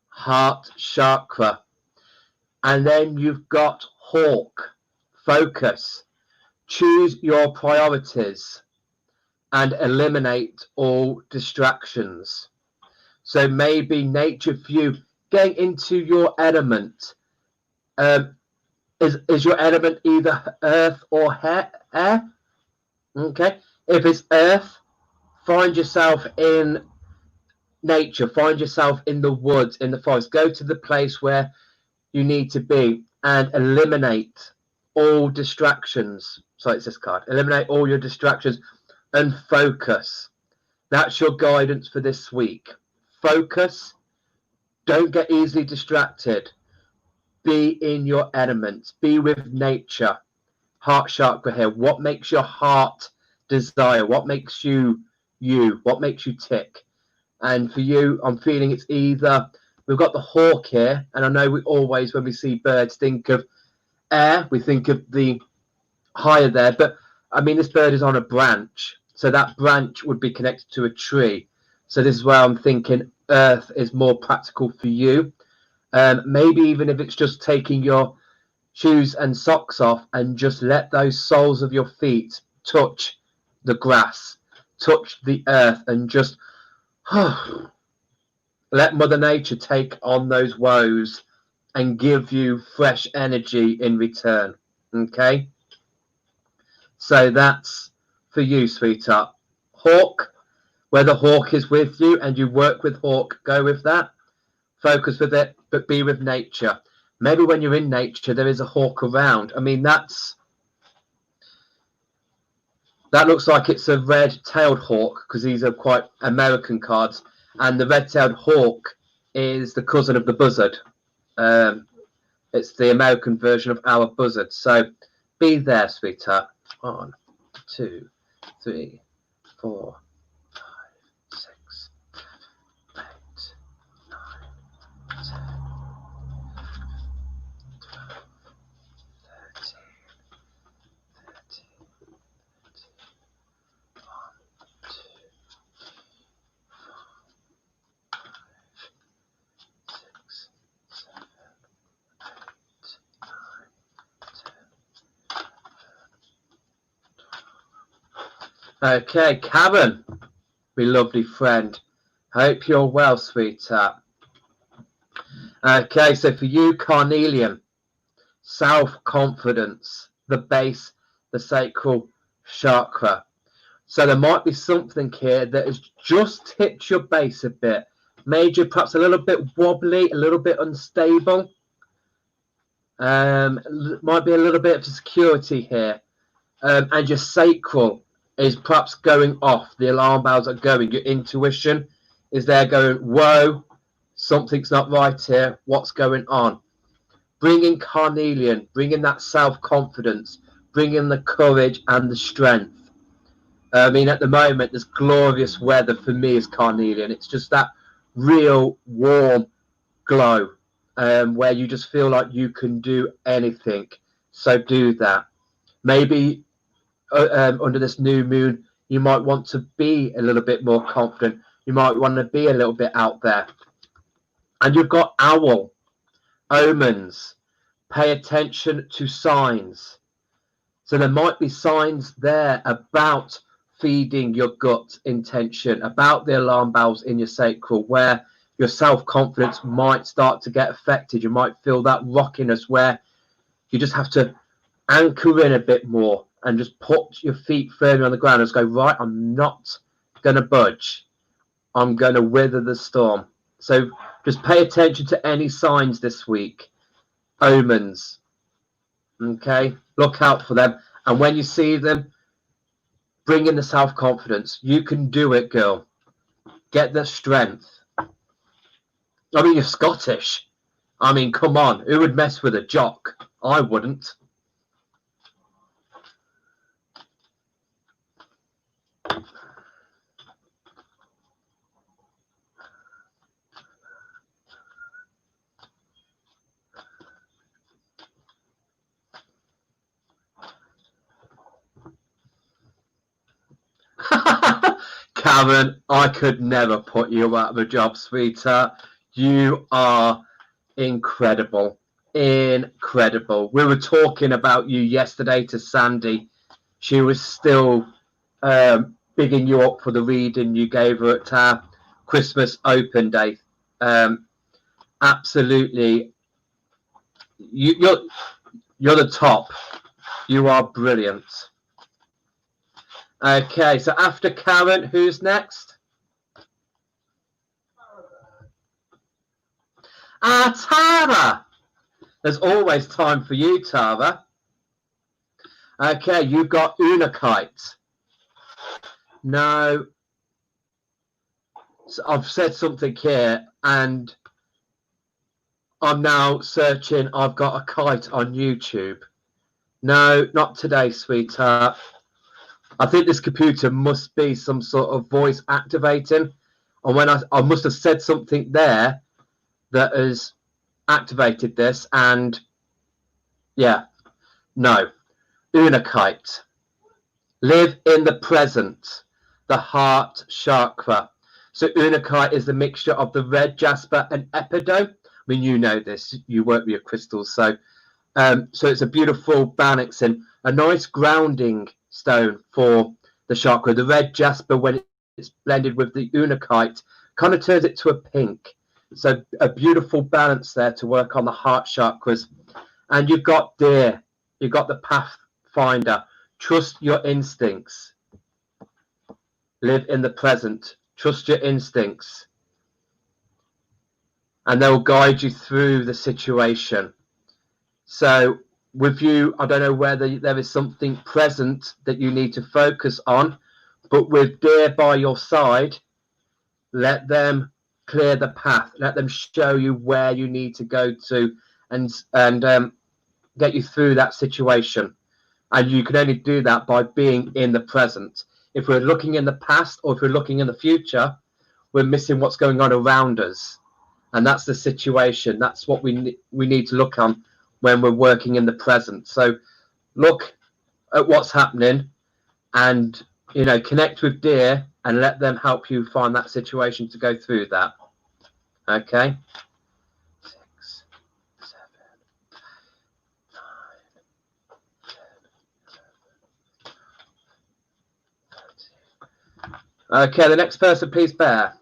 heart chakra, and then you've got hawk, focus. Choose your priorities and eliminate all distractions. So maybe nature for you, getting into your element. Is your element either earth or air? Okay. If it's earth, find yourself in nature, find yourself in the woods, in the forest. Go to the place where you need to be and eliminate all distractions. So it's this card. Eliminate all your distractions and focus. That's your guidance for this week. Focus. Don't get easily distracted. Be in your element. Be with nature. Heart chakra here. What makes your heart desire? What makes you you? What makes you tick? And for you, I'm feeling it's either we've got the hawk here, and I know we always, when we see birds, think of air. We think of the higher there, but I mean, this bird is on a branch, so that branch would be connected to a tree. So this is where I'm thinking earth is more practical for you. Maybe even if it's just taking your shoes and socks off and just let those soles of your feet touch the grass, touch the earth, and just let Mother Nature take on those woes and give you fresh energy in return. Okay? So that's for you, sweetheart. Hawk, where the hawk is with you and you work with hawk, go with that. Focus with it, but be with nature. Maybe when you're in nature, there is a hawk around. I mean, that looks like it's a red-tailed hawk because these are quite American cards. And the red-tailed hawk is the cousin of the buzzard. It's the American version of our buzzard. So be there, sweetheart. 1, 2, 3, 4, 5, 6, 7, 8, 9, 10, 13, 14, 15, 16, 17, 18, 19, 20, 21, 22, 23, 24, 25, 26, 27, 28, 29, 30. Okay, Karen, my lovely friend. Hope you're well, sweetheart. Okay, so for you, carnelian, self-confidence, the base, the sacral chakra. So there might be something here that has just tipped your base a bit, made you perhaps a little bit wobbly, a little bit unstable. Might be a little bit of security here. And your sacral is perhaps going off. The alarm bells are going. Your intuition is there going, whoa, something's not right here. What's going on? Bringing carnelian, bringing that self-confidence, bringing the courage and the strength. I mean, at the moment, there's glorious weather for me as carnelian. It's just that real warm glow where you just feel like you can do anything. So do that. Maybe under this new moon, you might want to be a little bit more confident. You might want to be a little bit out there. And you've got owl, omens. Pay attention to signs. So there might be signs there about feeding your gut intention, about the alarm bells in your sacral, where your self-confidence might start to get affected. You might feel that rockiness where you just have to anchor in a bit more and just put your feet firmly on the ground and just go, right, I'm not going to budge. I'm going to weather the storm. So just pay attention to any signs this week. Omens. Okay? Look out for them. And when you see them, bring in the self-confidence. You can do it, girl. Get the strength. I mean, you're Scottish. I mean, come on. Who would mess with a jock? I wouldn't. Karen, I could never put you out of a job, sweetheart. You are incredible. Incredible. We were talking about you yesterday to Sandy. She was still bigging you up for the reading you gave her at our Christmas open day. Absolutely. You're the top. You are brilliant. Okay, so after Karen, who's next? Tara. There's always time for you, Tara. Okay, you've got Unakite. No, so I've said something here, and I'm now searching. I've got a kite on YouTube. No, not today, sweetheart. I think this computer must be some sort of voice activating. And when I must have said something there that has activated this. And yeah, no. Unakite. Live in the present. The heart chakra. So Unakite is the mixture of the red jasper and epido. I mean, you know this. You work with your crystals. So it's a beautiful balancing, a nice grounding stone for the chakra. The red jasper, when it's blended with the Unakite, kind of turns it to a pink. So a beautiful balance there to work on the heart chakras. And you've got Deer. You've got the Pathfinder. Trust your instincts. Live in the present. Trust your instincts. And they'll guide you through the situation. So with you, I don't know whether there is something present that you need to focus on, but with Deer by your side, let them clear the path. Let them show you where you need to go to and get you through that situation. And you can only do that by being in the present. If we're looking in the past or if we're looking in the future, we're missing what's going on around us. And that's the situation. That's what we need to look on when we're working in the present. So look at what's happening and, you know, connect with Deer and let them help you find that situation to go through that. Okay. 6, 7, 9, 10, 11, 12. Okay, the next person, please, Bear.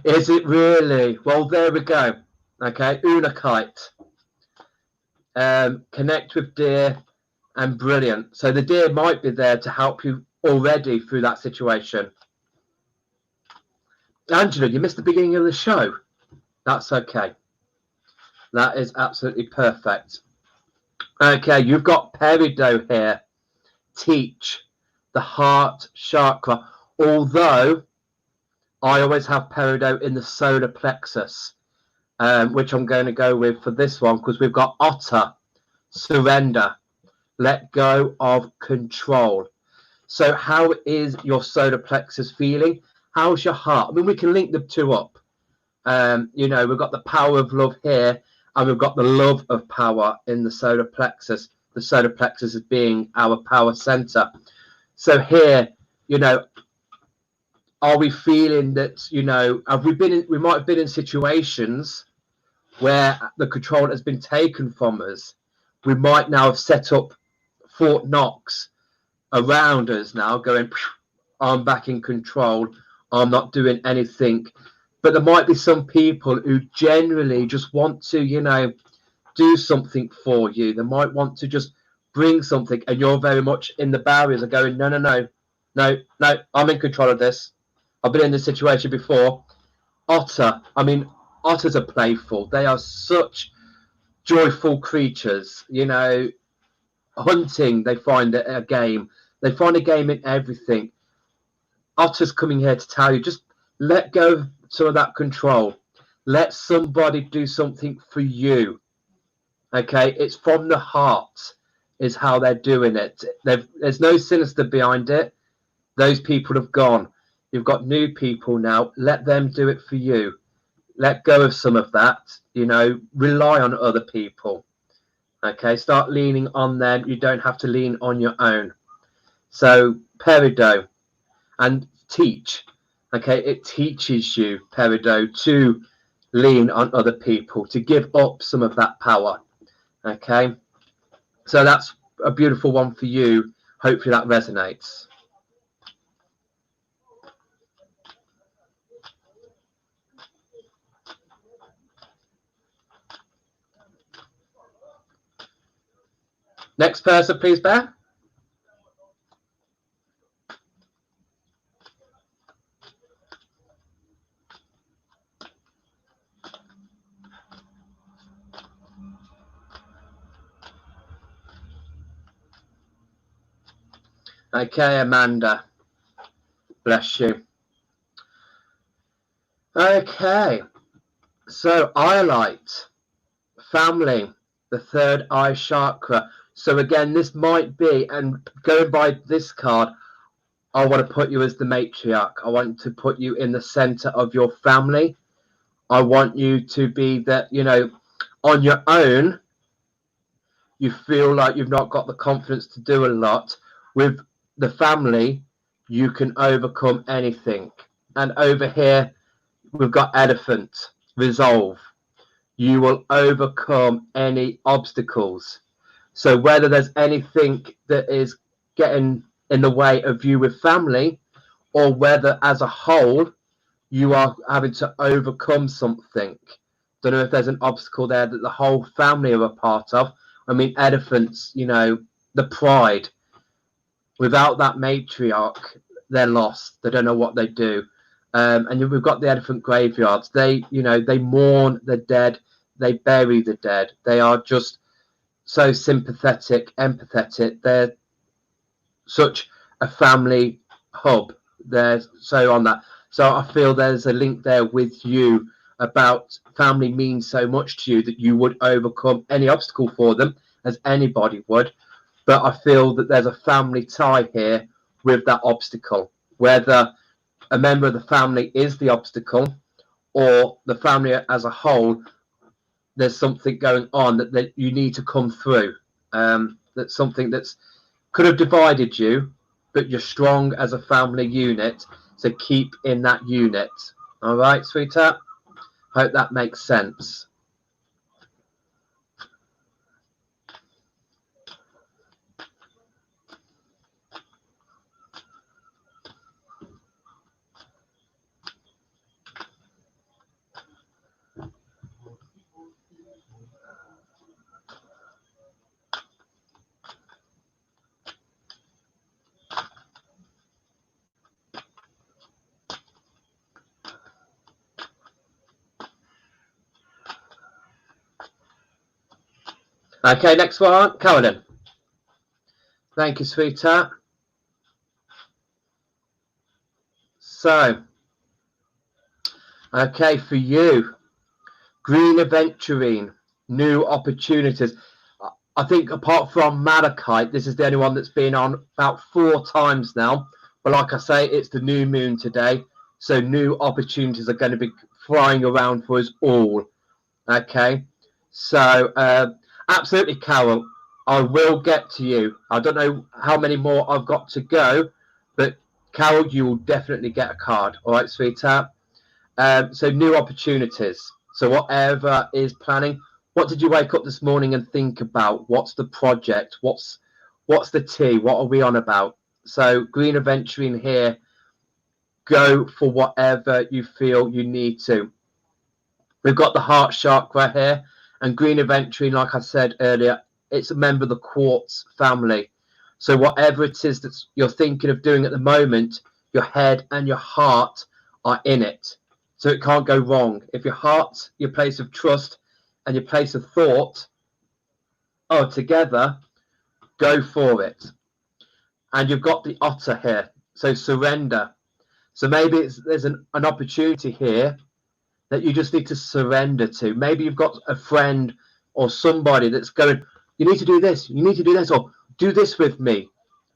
Is it really? Well, there we go. Okay, Unakite. Connect with Deer and brilliant. So the Deer might be there to help you already through that situation. Angela, you missed the beginning of the show. That's okay. That is absolutely perfect. Okay, you've got Peridot here. Teach the heart chakra. Although I always have Peridot in the solar plexus, which I'm going to go with for this one because we've got Otter, surrender, let go of control. So how is your solar plexus feeling? How's your heart? I mean, we can link the two up. You know, we've got the power of love here and we've got the love of power in the solar plexus. The solar plexus is being our power center. So here, you know, are we feeling that, you know, we might have been in situations where the control has been taken from us. We might now have set up Fort Knox around us now going, I'm back in control. I'm not doing anything. But there might be some people who generally just want to, you know, do something for you. They might want to just bring something and you're very much in the barriers of going, no, I'm in control of this. I've been in this situation before. Otter, I mean, otters are playful. They are such joyful creatures. You know, hunting, they find a game. They find a game in everything. Otter's coming here to tell you, just let go of some of that control. Let somebody do something for you. Okay, it's from the heart is how they're doing it. There's no sinister behind it. Those people have gone. You've got new people now. Let them do it for you. let go of some of that, you know, rely on other people. Okay, start leaning on them. You don't have to lean on your own. So peridot and teach. Okay, it teaches you, peridot, to lean on other people, to give up some of that power. Okay, so that's a beautiful one for you. Hopefully that resonates. Next person, please, Bear. Okay, Amanda. Bless you. Okay, so iolite, family, the third eye chakra. So again, this might be, and going by this card, I want to put you as the matriarch. I want to put you in the center of your family. I want you to be that, you know, on your own, you feel like you've not got the confidence to do a lot. With the family, you can overcome anything. And over here, we've got elephant, resolve. You will overcome any obstacles. So whether there's anything that is getting in the way of you with family, or whether as a whole you are having to overcome something. Don't know if there's an obstacle there that the whole family are a part of. I mean, elephants, you know, the pride. Without that matriarch, they're lost. They don't know what they do. And we've got the elephant graveyards. They, you know, they mourn the dead. They bury the dead. They are just so sympathetic, empathetic. They're such a family hub. They're so on that. So I feel there's a link there with you about family means so much to you that you would overcome any obstacle for them, as anybody would. But I feel that there's a family tie here with that obstacle, whether a member of the family is the obstacle or the family as a whole. There's something going on that you need to come through. That's something that's could have divided you, but you're strong as a family unit, so keep in that unit. All right, sweetheart? Hope that makes sense. Okay, next one, Carolyn. Thank you, sweetheart. So, okay, for you, green aventurine, new opportunities. I think apart from Malachite, this is the only one that's been on about 4 times now. But like I say, it's the new moon today. So new opportunities are going to be flying around for us all. Okay. So absolutely, Carol, I will get to you. I don't know how many more I've got to go, but Carol, you will definitely get a card. All right, sweetheart. So new opportunities. So whatever is planning, what did you wake up this morning and think about? What's the project? What's the tea? What are we on about? So green aventurine here. Go for whatever you feel you need to. We've got the heart chakra here, and green aventurine, like I said earlier, it's a member of the quartz family. So whatever it is that you're thinking of doing at the moment, your head and your heart are in it. So it can't go wrong. If your heart, your place of trust, and your place of thought are together, go for it. And you've got the otter here. So surrender. So maybe there's an opportunity here that you just need to surrender to. Maybe you've got a friend or somebody that's going, you need to do this, you need to do this, or do this with me,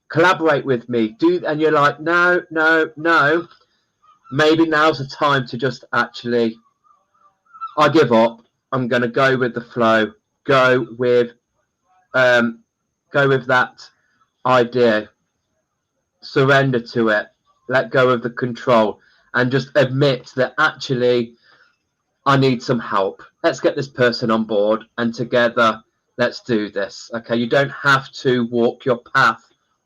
collaborate with me, and you're like, no. Maybe now's the time to just actually I give up. I'm going to go with the flow. Go with that idea. Surrender to it. Let go of the control and just admit that actually I need some help. Let's get this person on board and together let's do this. Okay, you don't have to walk your path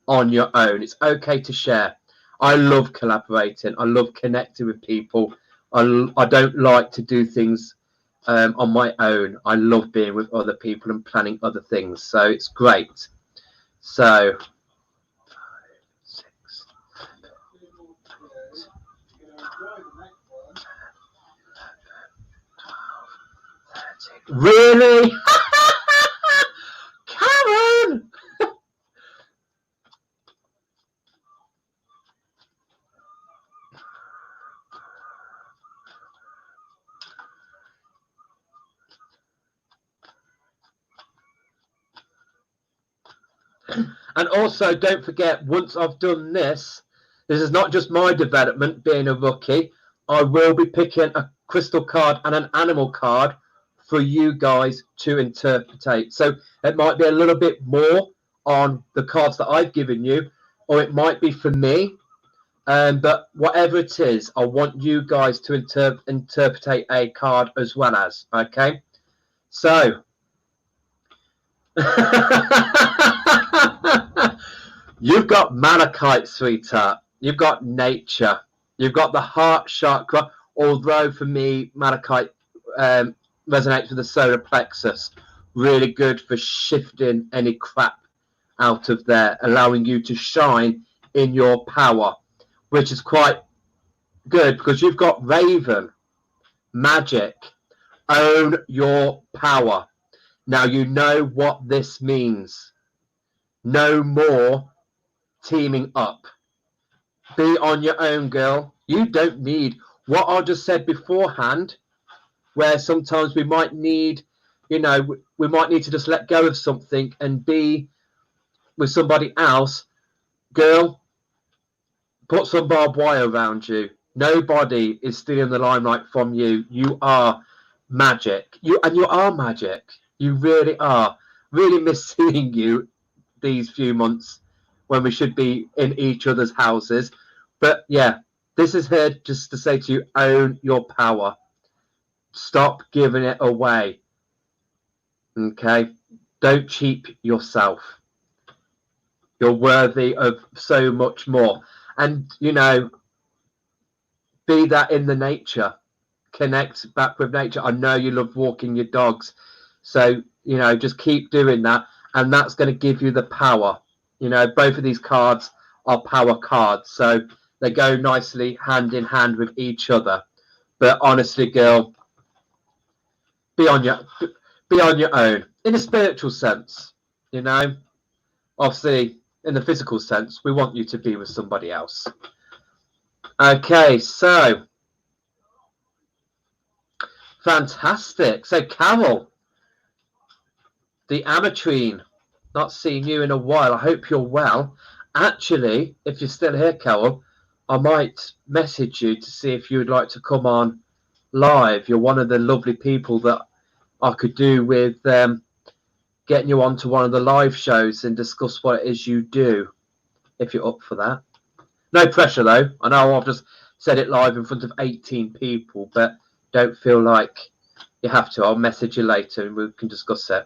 on your own. It's okay to share. I love collaborating. I love connecting with people. I don't like to do things on my own. I love being with other people and planning other things. So it's great. So 6, 7, 8, 9, 10, 11, 12, 13. Really? Karen! And also, don't forget, once I've done this, this is not just my development being a rookie. I will be picking a crystal card and an animal card for you guys to interpretate. So it might be a little bit more on the cards that I've given you, or it might be for me. But whatever it is, I want you guys to interpretate a card as well as, okay? So you've got malachite, sweetheart. You've got nature. You've got the heart chakra, although for me, malachite resonates with the solar plexus. Really good for shifting any crap out of there, allowing you to shine in your power, which is quite good because you've got Raven, magic, own your power. Now you know what this means. No more teaming up. Be on your own, girl. You don't need what I just said beforehand, where sometimes we might need, we might need to just let go of something and be with somebody else. Girl, put some barbed wire around you. Nobody is stealing the limelight from you. You are magic. You are magic. You really are. Really miss seeing you these few months when we should be in each other's houses. But yeah, this is here just to say to you, own your power. Stop giving it away. Okay? Don't cheap yourself. You're worthy of so much more. And, be that in the nature. Connect back with nature. I know you love walking your dogs. So, just keep doing that. And that's going to give you the power. Both of these cards are power cards. So they go nicely hand in hand with each other. But honestly, girl, be on your own. In a spiritual sense, Obviously, in the physical sense, we want you to be with somebody else. Okay, so fantastic. So Carol, the Ametrine, not seen you in a while. I hope you're well. Actually, if you're still here, Carol, I might message you to see if you would like to come on live. You're one of the lovely people that I could do with getting you onto one of the live shows and discuss what it is you do, if you're up for that. No pressure, though. I know I've just said it live in front of 18 people, but don't feel like you have to. I'll message you later and we can discuss it.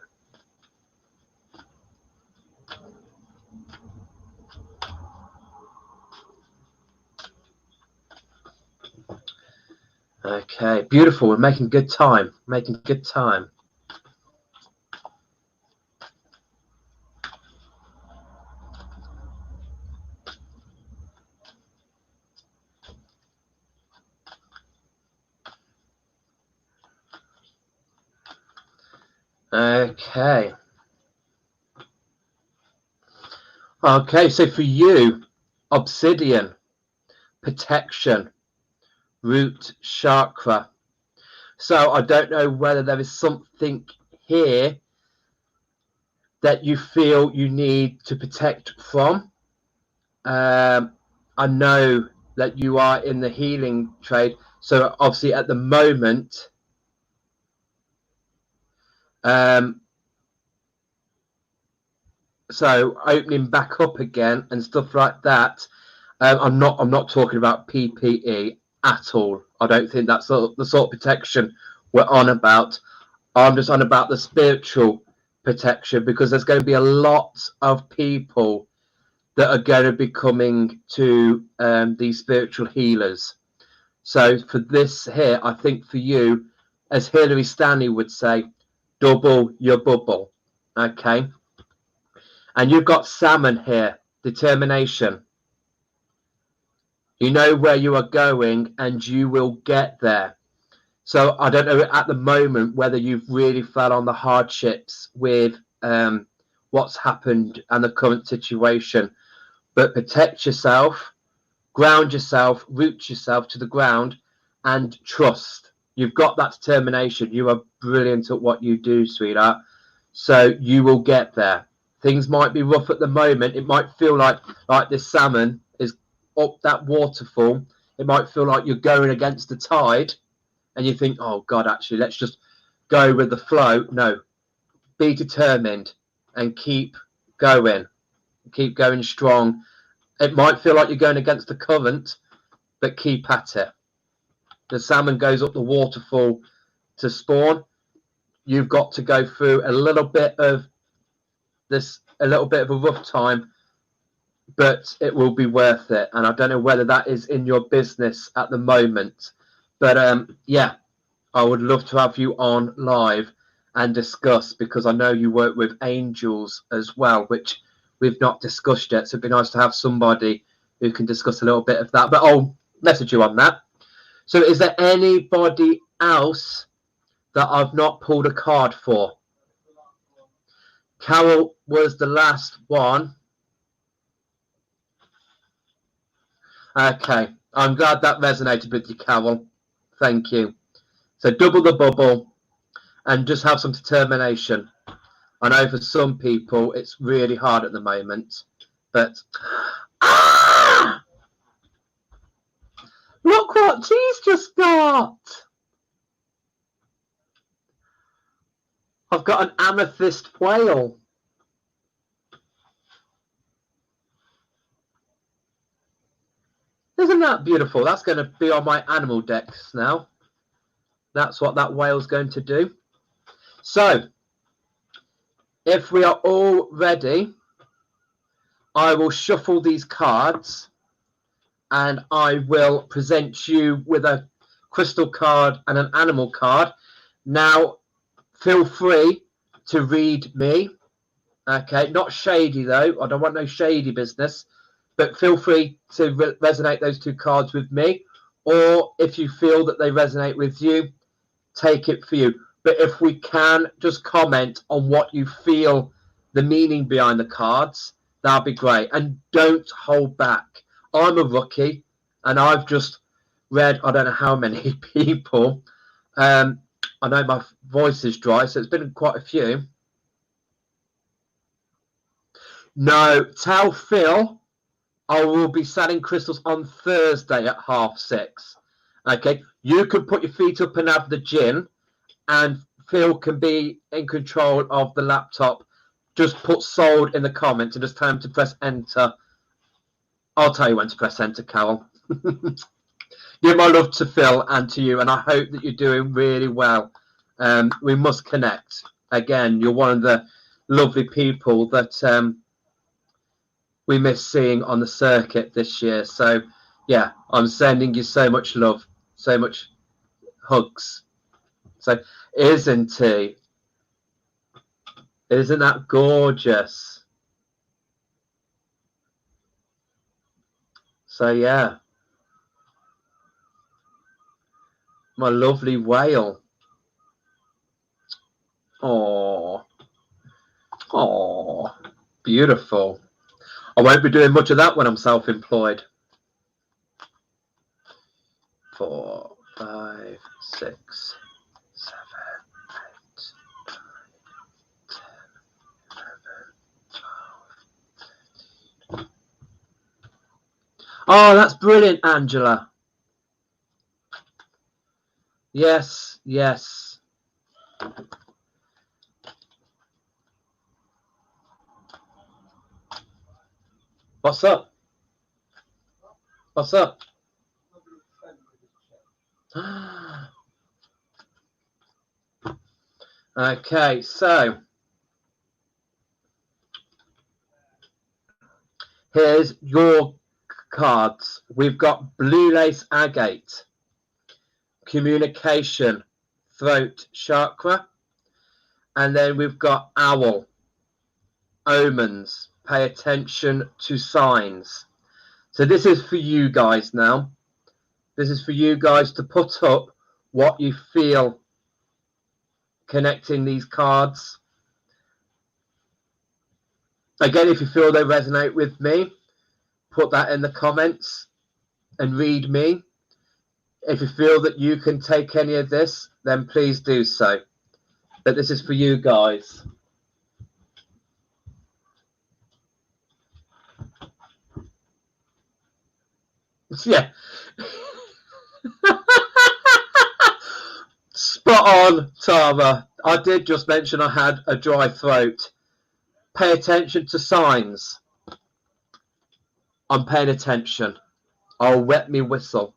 Okay, beautiful. We're making good time. Making good time. Okay. Okay, so for you, obsidian, protection, root chakra. So I don't know whether there is something here that you feel you need to protect from. I know that you are in the healing trade. So obviously at the moment, So opening back up again and stuff like that. I'm not talking about PPE at all. I don't think that's the sort of protection we're on about. I'm just on about the spiritual protection, because there's going to be a lot of people that are going to be coming to these spiritual healers. So for this here, I think for you, as Hilary Stanley would say, double your bubble. Okay. And you've got salmon here, determination. You know where you are going and you will get there. So I don't know at the moment whether you've really felt on the hardships with what's happened and the current situation, but protect yourself, ground yourself, root yourself to the ground, and trust. You've got that determination. You are brilliant at what you do, sweetheart. So you will get there. Things might be rough at the moment. It might feel like this salmon is up that waterfall. It might feel like you're going against the tide, and you think, oh God, actually, let's just go with the flow. No, be determined and keep going strong. It might feel like you're going against the current, but keep at it. The salmon goes up the waterfall to spawn. You've got to go through a little bit of a rough time, but it will be worth it. And I don't know whether that is in your business at the moment, but yeah, I would love to have you on live and discuss, because I know you work with angels as well, which we've not discussed yet. So it'd be nice to have somebody who can discuss a little bit of that, but I'll message you on that. So is there anybody else that I've not pulled a card for? Carol was the last one. Okay, I'm glad that resonated with you, Carol. Thank you. So double the bubble and just have some determination. I know for some people it's really hard at the moment, but look what she's just got. I've got an amethyst whale. Isn't that beautiful? That's going to be on my animal decks now. That's what that whale's going to do. So, if we are all ready, I will shuffle these cards and I will present you with a crystal card and an animal card. Now, feel free to read me. Okay, not shady though. I don't want no shady business. But feel free to resonate those two cards with me. Or if you feel that they resonate with you, take it for you. But if we can, just comment on what you feel the meaning behind the cards. That'd be great. And don't hold back. I'm a rookie and I've just read I don't know how many people. I know my voice is dry, so it's been quite a few. No, tell Phil I will be selling crystals on Thursday at 6:30. Okay, you can put your feet up and have the gin, and Phil can be in control of the laptop. Just put sold in the comments and just tell him to press enter. I'll tell you when to press enter, Carol. Give my love to Phil and to you, and I hope that you're doing really well. We must connect. Again, you're one of the lovely people that we miss seeing on the circuit this year. So, yeah, I'm sending you so much love, so much hugs. So, isn't he? Isn't that gorgeous? So, yeah. My lovely whale. Oh, oh, beautiful. I won't be doing much of that when I'm self-employed. 4, 5, 6, 7, 8, 9, 10, 11, 12, 13. Oh, that's brilliant, Angela. Yes, yes. What's up? What's up? Okay, so here's your cards. We've got Blue Lace Agate, Communication, Throat Chakra, and then we've got Owl, Omens, Pay Attention to Signs. So this is for you guys now. This is for you guys to put up what you feel connecting these cards. Again, if you feel they resonate with me, put that in the comments and read me. If you feel that you can take any of this, then please do so. But this is for you guys. Yeah. Spot on, Tara. I did just mention I had a dry throat. Pay attention to signs. I'm paying attention. I'll wet me whistle.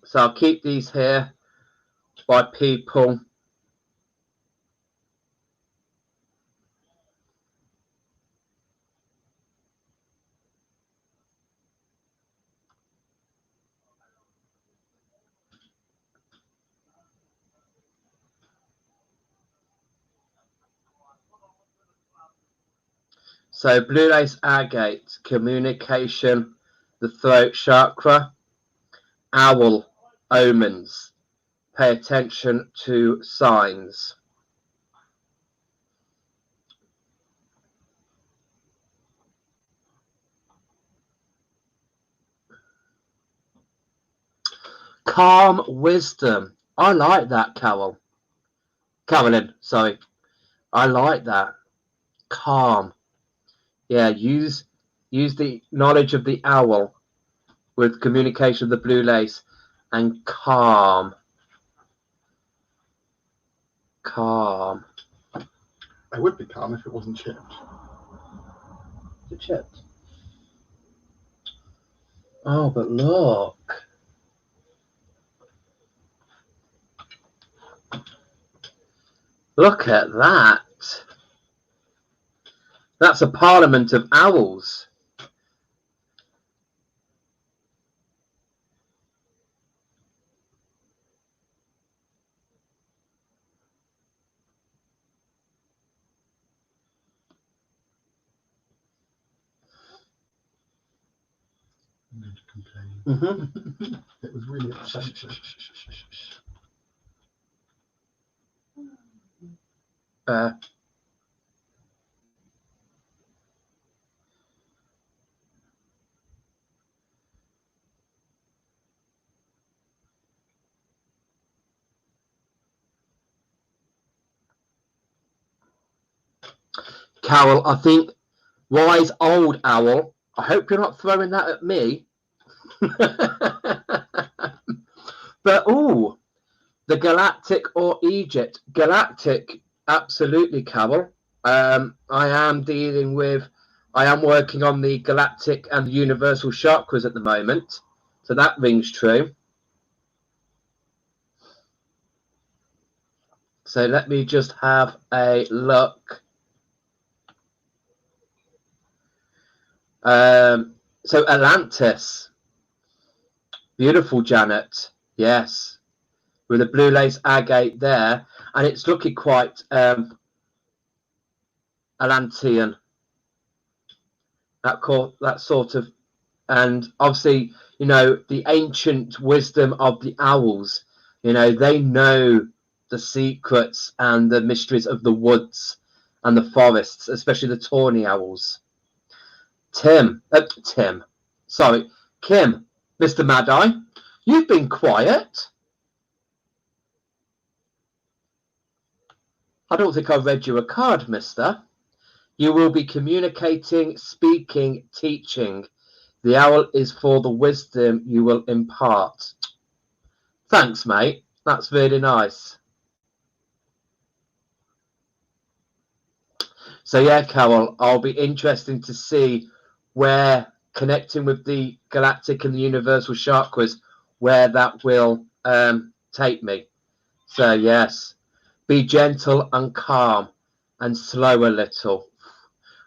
So I'll keep these here by people. So Blue Lace Agate, Communication, the Throat Chakra, Owl, Omens, Pay Attention to Signs. Calm Wisdom. I like that, Carolyn, sorry. I like that. Calm. Yeah, use the knowledge of the owl with communication of the blue lace and calm. Calm. I would be calm if it wasn't chipped. Is it chipped? Oh, but look. Look at that. That's a parliament of owls. No to complain. Mm-hmm. It was really offensive. Carol, I think wise old owl. I hope you're not throwing that at me. But oh, the Galactic or Egypt. Galactic, absolutely, Carol. I am working on the Galactic and the Universal Chakras at the moment. So that rings true. So let me just have a look. So Atlantis. Beautiful, Janet. Yes. With a blue lace agate there. And it's looking quite Atlantean. That sort of, and obviously, you know, the ancient wisdom of the owls, you know, they know the secrets and the mysteries of the woods and the forests, especially the tawny owls. Kim, Mr. Mad-Eye, you've been quiet. I don't think I read you a card, mister. You will be communicating, speaking, teaching. The owl is for the wisdom you will impart. Thanks, mate. That's really nice. So yeah, Carol, I'll be interested to see where connecting with the galactic and the universal chakras, where that will take me. So yes, be gentle and calm and slow a little.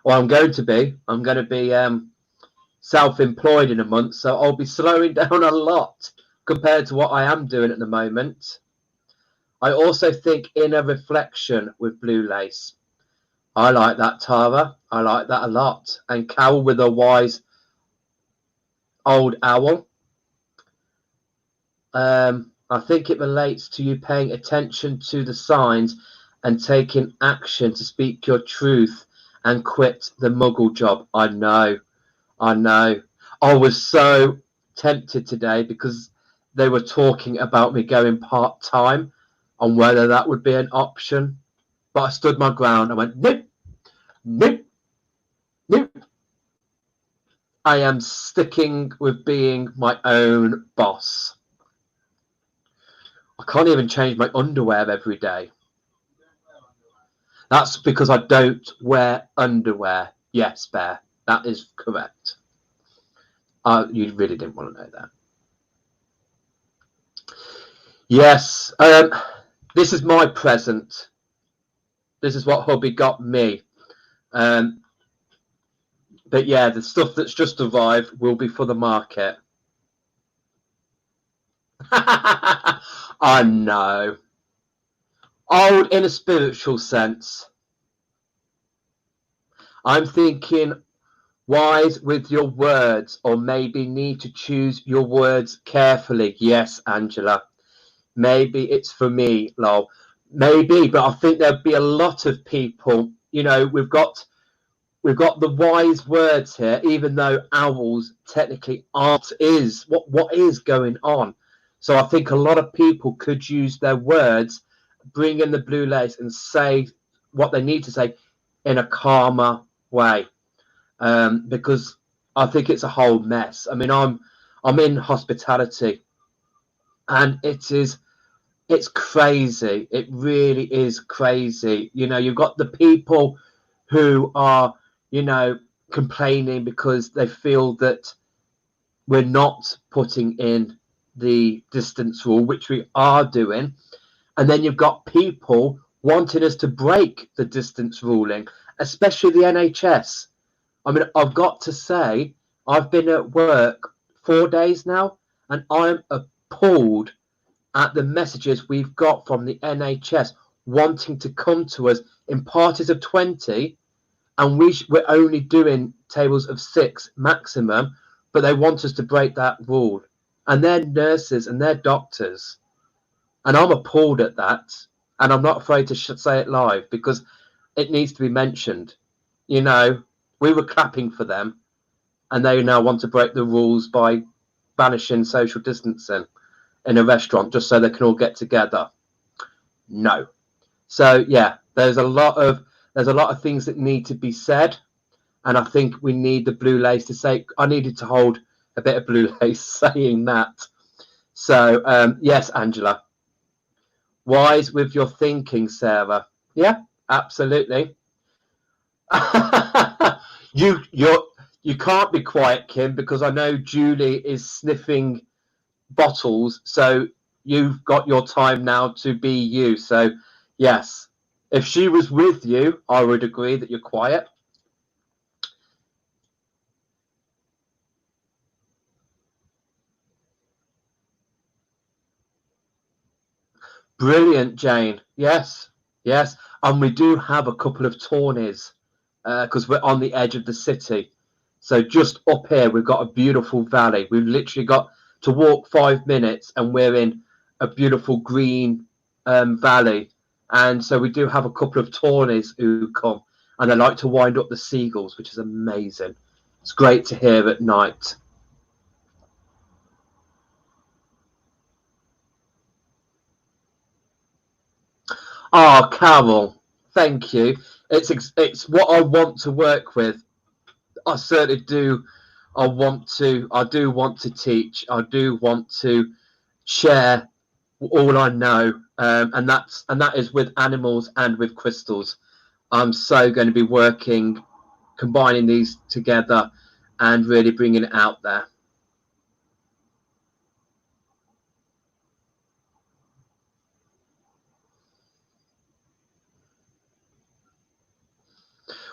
Well, I'm going to be. I'm going to be self-employed in a month, so I'll be slowing down a lot compared to what I am doing at the moment. I also think inner reflection with blue lace. I like that, Tara. I like that a lot. And Carol with a wise old owl. I think it relates to you paying attention to the signs and taking action to speak your truth and quit the muggle job. I know. I was so tempted today because they were talking about me going part-time on whether that would be an option. But I stood my ground. I went, nope, nope, nope. I am sticking with being my own boss. I can't even change my underwear every day. That's because I don't wear underwear. Yes, Bear, that is correct. You really didn't want to know that. Yes, this is my present. This is what hubby got me. But yeah, the stuff that's just arrived will be for the market. I know. Old in a spiritual sense. I'm thinking wise with your words, or maybe need to choose your words carefully. Yes, Angela. Maybe it's for me, lol. Maybe, but I think there'll be a lot of people. You know, we've got the wise words here, even though owls technically aren't. Is what is going on? So I think a lot of people could use their words, bring in the blue lace, and say what they need to say in a calmer way, because I think it's a whole mess. I mean, I'm in hospitality, and it's crazy. It really is crazy. You know, you've got the people who are, you know, complaining because they feel that we're not putting in the distance rule, which we are doing. And then you've got people wanting us to break the distance ruling, especially the NHS. I mean, I've got to say, I've been at work 4 days now, and I'm appalled at the messages we've got from the NHS wanting to come to us in parties of 20, and we're only doing tables of 6 maximum, but they want us to break that rule. And they're nurses and they're doctors. And I'm appalled at that. And I'm not afraid to say it live because it needs to be mentioned. You know, we were clapping for them, and they now want to break the rules by banishing social distancing in a restaurant just so they can all get together. No. So yeah, there's a lot of things that need to be said, and I think we need the blue lace to say. I needed to hold a bit of blue lace saying that. So yes, Angela, wise with your thinking, Sarah. Yeah, absolutely. You can't be quiet, Kim, because I know Julie is sniffing bottles, so you've got your time now to be you. So yes, if she was with you, I would agree that you're quiet. Brilliant, Jane. Yes, yes. And we do have a couple of tawnies because we're on the edge of the city. So just up here, we've got a beautiful valley. We've literally got to walk 5 minutes and we're in a beautiful green valley. And so we do have a couple of tawnies who come, and they like to wind up the seagulls, which is amazing. It's great to hear at night. Oh, Carol. Thank you. It's what I want to work with. I certainly do. I do want to teach. I do want to share all I know, and that is with animals and with crystals. I'm so going to be combining these together, and really bringing it out there.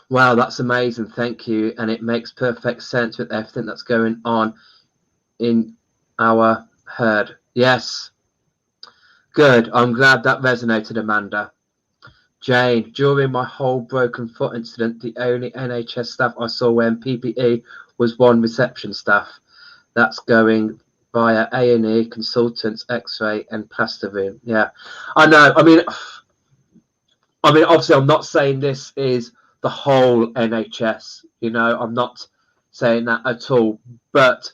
Wow, that's amazing. Thank you. And it makes perfect sense with everything that's going on in our herd. Yes. Good. I'm glad that resonated, Amanda. Jane, during my whole broken foot incident, the only NHS staff I saw wearing PPE was one reception staff. That's going via A&E, consultants, X-ray, and plaster room. Yeah, I know. I mean, obviously, I'm not saying this is the whole NHS. I'm not saying that at all. But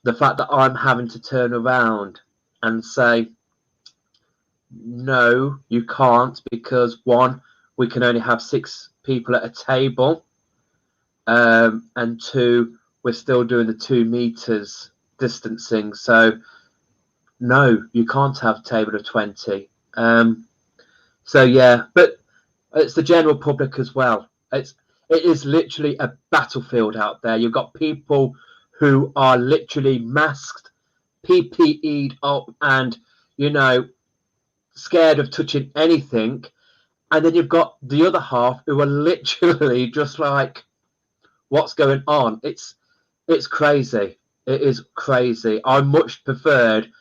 the fact that I'm having to turn around and say, no, you can't, because one, we can only have 6 people at a table, and two, we're still doing the 2 meters distancing. So no, you can't have a table of 20. So yeah, but it's the general public as well. It is literally a battlefield out there. You've got people who are literally masked, PPE'd up, and scared of touching anything. And then you've got the other half who are literally just like, what's going on? It's crazy. It is crazy. I much preferred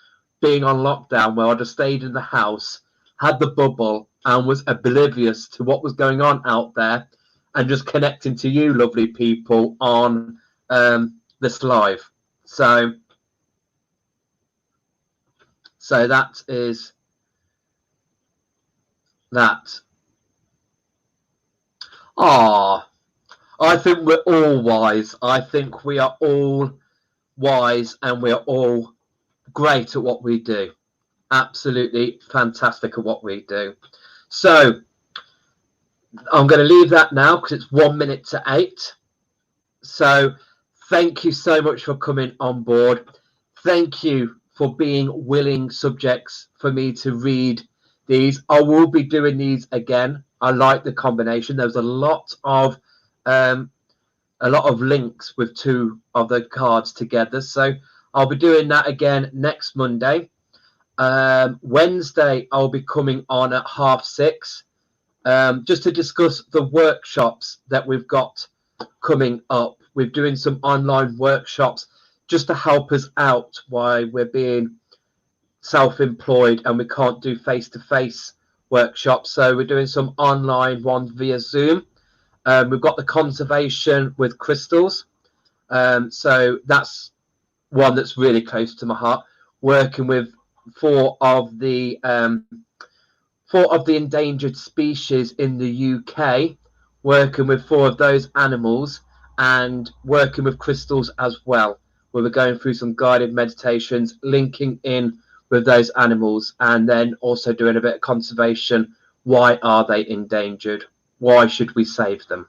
being on lockdown, where I just stayed in the house, had the bubble, and was oblivious to what was going on out there, and just connecting to you lovely people on this live. So that is that. I think we're all wise. I think we are all wise, and we're all great at what we do. Absolutely fantastic at what we do. So I'm going to leave that now, because it's 1 minute to 8. So thank you so much for coming on board. Thank you for being willing subjects for me to read these. I will be doing these again. I like the combination. There's a lot of links with 2 of the cards together. So I'll be doing that again next Monday. Wednesday, I'll be coming on at 6:30, just to discuss the workshops that we've got coming up. We're doing some online workshops just to help us out while we're being self-employed and we can't do face-to-face workshops. So we're doing some online ones via Zoom. We've got the conservation with crystals. So that's one that's really close to my heart, working with 4 of the endangered species in the UK, working with 4 of those animals, and working with crystals as well, where we're going through some guided meditations, linking in with those animals, and then also doing a bit of conservation. Why are they endangered? Why should we save them?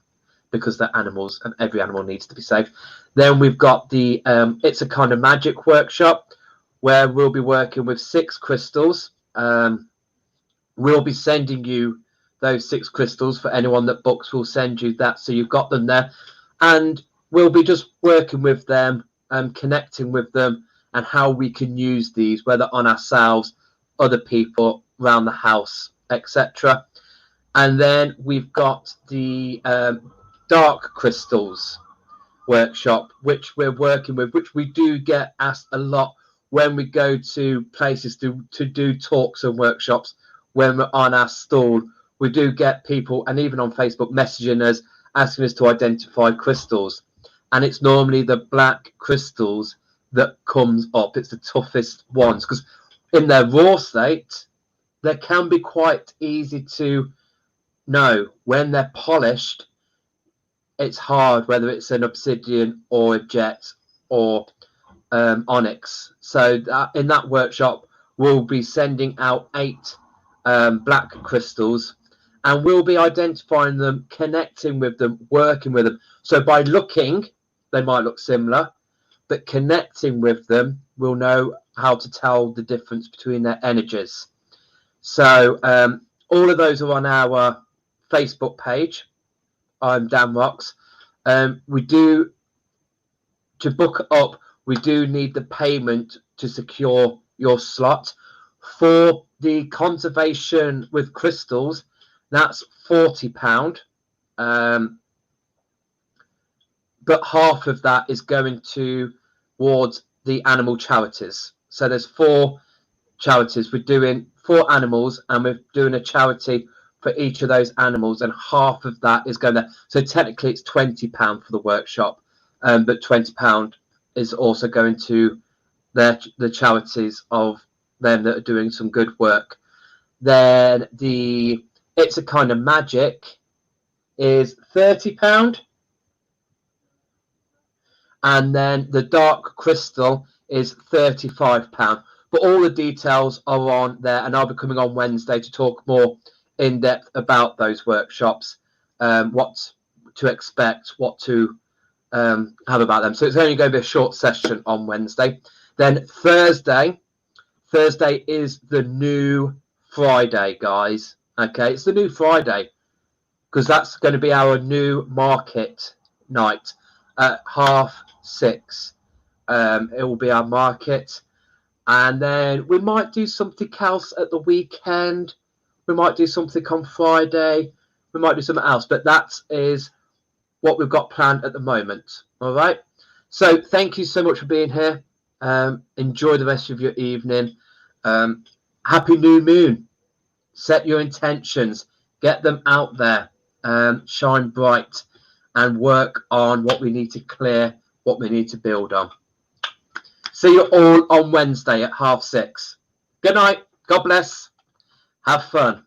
Because they're animals, and every animal needs to be saved. Then we've got the It's a Kind of Magic workshop, where we'll be working with 6 crystals. We'll be sending you those 6 crystals. For anyone that books, we'll send you that, so you've got them there, and we'll be just working with them and connecting with them, and how we can use these, whether on ourselves, other people around the house, etc. And then we've got the dark crystals workshop, which we're working with, which we do get asked a lot when we go to places to do talks and workshops. When we're on our stall, we do get people, and even on Facebook, messaging us, asking us to identify crystals. And it's normally the black crystals that comes up. It's the toughest ones, because in their raw state, they can be quite easy to know. When they're polished, it's hard, whether it's an obsidian or a jet or onyx. So in that workshop, we'll be sending out 8 black crystals, and we'll be identifying them, connecting with them, working with them. So by looking, they might look similar, but connecting with them, we'll know how to tell the difference between their energies. So all of those are on our Facebook page. I'm Dan ROX. We do, to book up, we do need the payment to secure your slot. For the conservation with crystals, that's £40. But half of that is going towards the animal charities. So there's 4 charities. We're doing 4 animals, and we're doing a charity for each of those animals, and half of that is going to. So technically, it's £20 for the workshop, but £20 is also going to the charities of them that are doing some good work. Then the It's a Kind of Magic is £30. And then the Dark Crystal is £35. But all the details are on there, and I'll be coming on Wednesday to talk more in depth about those workshops, what to expect, what to have about them. So it's only going to be a short session on Wednesday. Then Thursday is the new Friday, guys. Okay, it's the new Friday because that's going to be our new market night at 6:30. It will be our market, and then we might do something else at the weekend. We might do something on Friday. We might do something else, but that is what we've got planned at the moment. All right. So thank you so much for being here. Enjoy the rest of your evening. Happy new moon. Set your intentions. Get them out there. Shine bright and work on what we need to clear, what we need to build on. See you all on Wednesday at 6:30. Good night. God bless. Have fun.